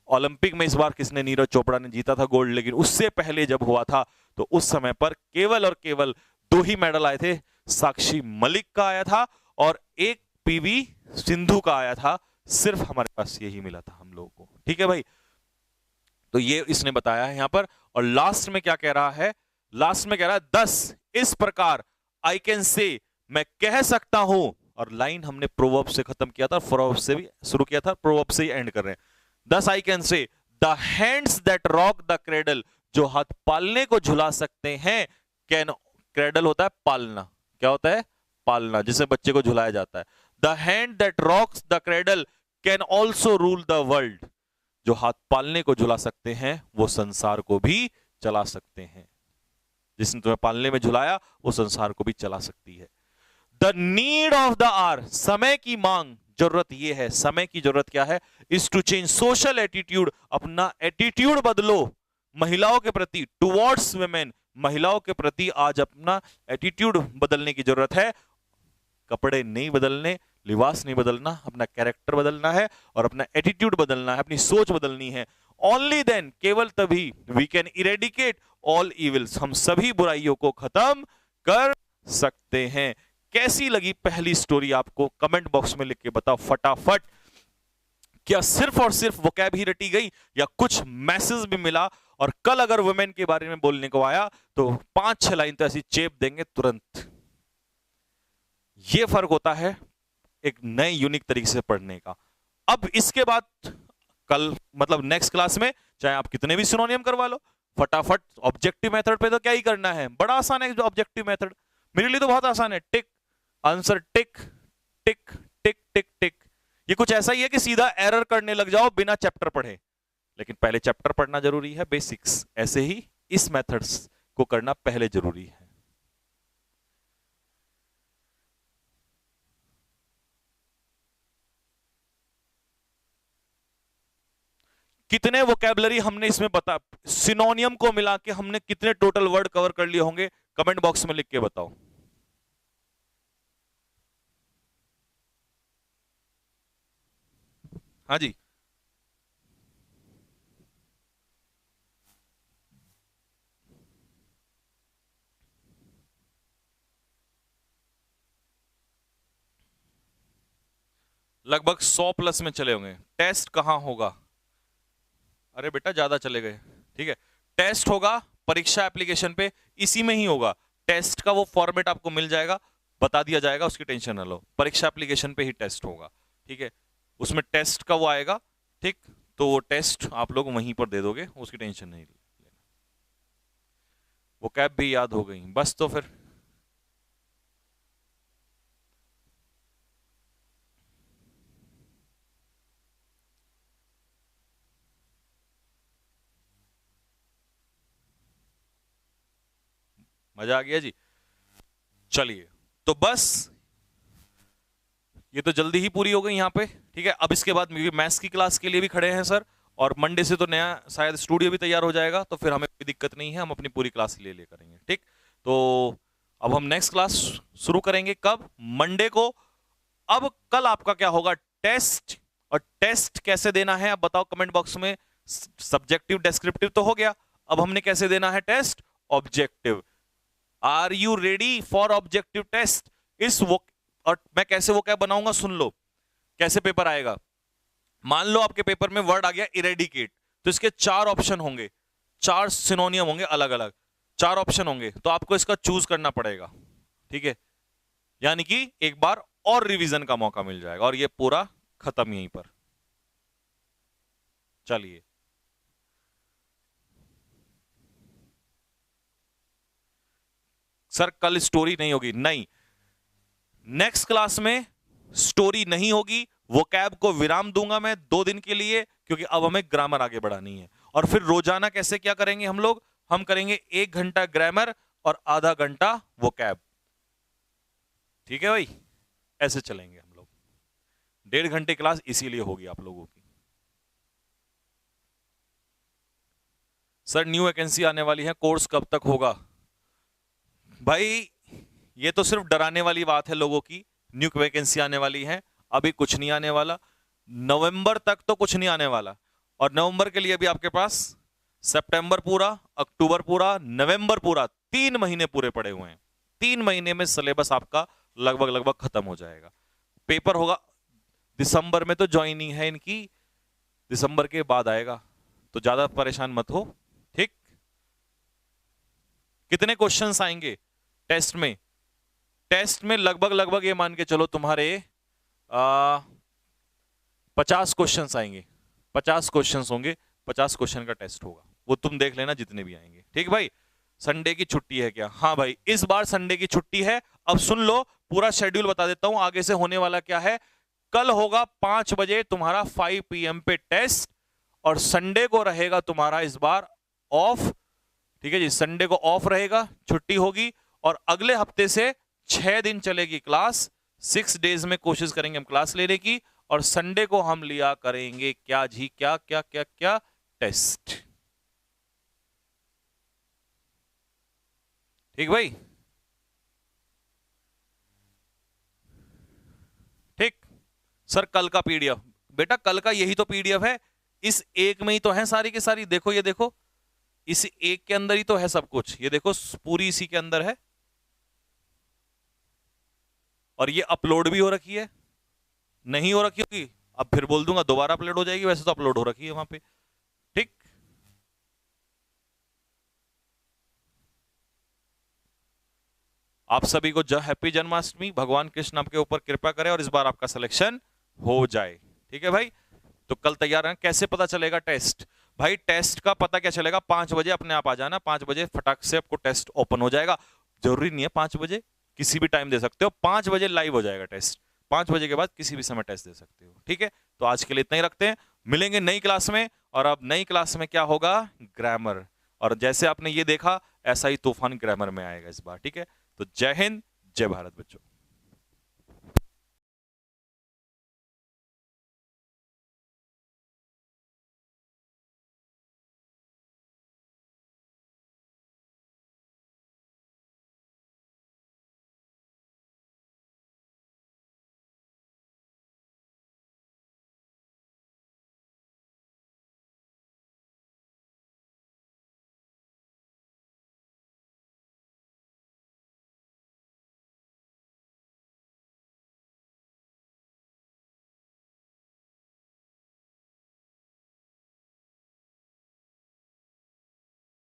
ओलंपिक में इस बार किसने, नीरज चोपड़ा ने जीता था गोल्ड, लेकिन उससे पहले जब हुआ था तो उस समय पर केवल और केवल 2 ही मेडल आए थे। साक्षी मलिक का आया था और एक पीवी सिंधु का आया था, सिर्फ हमारे पास यही मिला था हम लोगों को, ठीक है भाई। तो ये इसने बताया है यहां पर। और लास्ट में क्या कह रहा है? लास्ट में कह रहा है 10 इस प्रकार आई कैन से, मैं कह सकता हूं। और लाइन हमने प्रोवर्ब से खत्म किया था, प्रोवर्ब से भी शुरू किया था, प्रोवर्ब से ही एंड कर रहे हैं। 10 I can say the hands that rock the cradle, जो हाथ पालने को झुला सकते हैं। कैन, क्रेडल होता है पालना, क्या होता है? पालना, जिसे बच्चे को झुलाया जाता है। The hand that rocks the cradle can also rule the world, जो हाथ पालने को झुला सकते हैं वो संसार को भी चला सकते हैं। जिसने तुम्हें पालने में झुलाया वो संसार को भी चला सकती है। The need of the hour, समय की मांग, जरूरत ये है, समय की जरूरत क्या है? Is to change social attitude, अपना एटीट्यूड बदलो महिलाओं के प्रति, टुवर्ड्स वुमेन, महिलाओं के प्रति आज अपना एटीट्यूड बदलने की जरूरत है। कपड़े नहीं बदलने, लिबास नहीं बदलना, अपना कैरेक्टर बदलना है और अपना एटीट्यूड बदलना है, अपनी सोच बदलनी है। ओनली देन, केवल तभी, we can eradicate all evils, हम सभी बुराइयों को खत्म कर सकते हैं। कैसी लगी पहली स्टोरी आपको? कमेंट बॉक्स में लिख के बताओ फटाफट। क्या सिर्फ और सिर्फ वोकैब ही रटी गई या कुछ मैसेज भी मिला? और कल अगर वुमेन के बारे में बोलने को आया तो 5-6 लाइन तो ऐसी चेप देंगे तुरंत। यह फर्क होता है एक नए यूनिक तरीके से पढ़ने का। अब इसके बाद कल मतलब नेक्स्ट क्लास में चाहे आप कितने भी सिनोनियम करवा लो, फटाफट ऑब्जेक्टिव मेथड पे तो क्या ही करना है, बड़ा आसान है ऑब्जेक्टिव मेथड। मेरे लिए तो बहुत आसान है, टिक आंसर, टिक टिक टिक टिक टिक। ये कुछ ऐसा ही है कि सीधा एरर करने लग जाओ बिना चैप्टर पढ़े, लेकिन पहले चैप्टर पढ़ना जरूरी है, बेसिक्स। ऐसे ही इस मेथड्स को करना पहले जरूरी है। कितने वोकैबुलरी हमने इसमें बता, सिनोनियम को मिला के हमने कितने टोटल वर्ड कवर कर लिए होंगे? कमेंट बॉक्स में लिख के बताओ। हाँ जी, लगभग 100 प्लस में चले होंगे। टेस्ट कहां होगा? अरे बेटा ज्यादा चले गए, ठीक है। टेस्ट होगा परीक्षा एप्लीकेशन पे, इसी में ही होगा। टेस्ट का वो फॉर्मेट आपको मिल जाएगा, बता दिया जाएगा, उसकी टेंशन ना लो। परीक्षा एप्लीकेशन पे ही टेस्ट होगा, ठीक है। उसमें टेस्ट का वो आएगा, ठीक। तो वो टेस्ट आप लोग वहीं पर दे दोगे, उसकी टेंशन नहीं लेना। वो कैब भी याद हो गई बस, तो फिर मजा आ गया जी। चलिए, तो बस ये तो जल्दी ही पूरी हो गई यहाँ पे, ठीक है। अब इसके बाद मैथ्स की क्लास के लिए भी खड़े हैं सर, और मंडे से तो नया शायद स्टूडियो भी तैयार हो जाएगा, तो फिर हमें कोई दिक्कत नहीं है, हम अपनी पूरी क्लास ले करेंगे, ठीक। तो अब हम नेक्स्ट क्लास शुरू करेंगे कब? मंडे को। अब कल आपका क्या होगा? टेस्ट। और टेस्ट कैसे देना है अब बताओ कमेंट बॉक्स में। सब्जेक्टिव डिस्क्रिप्टिव तो हो गया, अब हमने कैसे देना है test? Objective. Are you ready for objective test? इस वो, और मैं कैसे वो क्या बनाऊंगा सुन लो, कैसे पेपर आएगा। मान लो आपके पेपर में वर्ड आ गया इरेडिकेट, तो इसके 4 ऑप्शन होंगे, 4 सिनोनियम होंगे अलग अलग, 4 ऑप्शन होंगे, तो आपको इसका चूज करना पड़ेगा, ठीक है, यानी कि एक बार और रिवीजन का मौका मिल जाएगा और ये पूरा खत्म यहीं पर। चलिए, सर कल स्टोरी नहीं होगी, नहीं, नेक्स्ट क्लास में स्टोरी नहीं होगी। वोकैब को विराम दूंगा मैं 2 दिन के लिए, क्योंकि अब हमें ग्रामर आगे बढ़ानी है। और फिर रोजाना कैसे क्या करेंगे हम लोग, हम करेंगे 1 घंटा ग्रामर और आधा घंटा वोकैब। ठीक है भाई, ऐसे चलेंगे हम लोग। 1.5 घंटे क्लास इसीलिए होगी आप लोगों की। सर न्यू वैकेंसी आने वाली है, कोर्स कब तक होगा? भाई ये तो सिर्फ डराने वाली बात है लोगों की, न्यू वैकेंसी आने वाली है, अभी कुछ नहीं आने वाला। नवंबर तक तो कुछ नहीं आने वाला, और नवंबर के लिए भी आपके पास सितंबर पूरा, अक्टूबर पूरा, नवंबर पूरा, 3 महीने पूरे पड़े हुए हैं। 3 महीने में सिलेबस आपका लगभग खत्म हो जाएगा। पेपर होगा दिसंबर में, तो ज्वाइनिंग है इनकी दिसंबर के बाद आएगा, तो ज्यादा परेशान मत हो। ठीक, कितने क्वेश्चंस आएंगे टेस्ट में? टेस्ट में लगभग ये मान के चलो तुम्हारे 50 क्वेश्चंस आएंगे, 50 क्वेश्चंस होंगे, 50 क्वेश्चन का टेस्ट होगा, वो तुम देख लेना जितने भी आएंगे। ठीक भाई, संडे की छुट्टी है क्या? हाँ भाई, इस बार संडे की छुट्टी है। अब सुन लो, पूरा शेड्यूल बता देता हूं आगे से होने वाला क्या है। कल होगा 5 बजे तुम्हारा 5 PM पे टेस्ट, और संडे को रहेगा तुम्हारा इस बार ऑफ। ठीक है जी, संडे को ऑफ रहेगा, छुट्टी होगी, और अगले हफ्ते से 6 दिन चलेगी क्लास। 6 डेज में कोशिश करेंगे हम क्लास लेने की, और संडे को हम लिया करेंगे क्या जी, क्या क्या क्या क्या, टेस्ट। ठीक भाई, ठीक। सर कल का पीडीएफ, बेटा कल का यही तो पीडीएफ है, इस एक में ही तो है सारी की सारी। देखो ये देखो, इस एक के अंदर ही तो है सब कुछ, ये देखो पूरी इसी के अंदर है, और ये अपलोड भी हो रखी है। नहीं हो रखी होगी अब फिर बोल दूंगा, दोबारा अपलोड हो जाएगी, वैसे तो अपलोड हो रखी है वहां पे। ठीक, आप सभी को हैप्पी जन्माष्टमी, भगवान कृष्ण आपके ऊपर कृपा करे और इस बार आपका सिलेक्शन हो जाए। ठीक है भाई, तो कल तैयार हैं। कैसे पता चलेगा टेस्ट? भाई टेस्ट का पता क्या चलेगा, 5 बजे अपने आप आ जाना, 5 बजे फटाक से आपको टेस्ट ओपन हो जाएगा। जरूरी नहीं है 5 बजे, किसी भी टाइम दे सकते हो, 5 बजे लाइव हो जाएगा टेस्ट। 5 बजे के बाद किसी भी समय टेस्ट दे सकते हो। ठीक है, तो आज के लिए इतना ही रखते हैं, मिलेंगे नई क्लास में। और अब नई क्लास में क्या होगा, ग्रामर, और जैसे आपने ये देखा ऐसा ही तूफान ग्रामर में आएगा इस बार। ठीक है, तो जय हिंद, जय भारत बच्चों।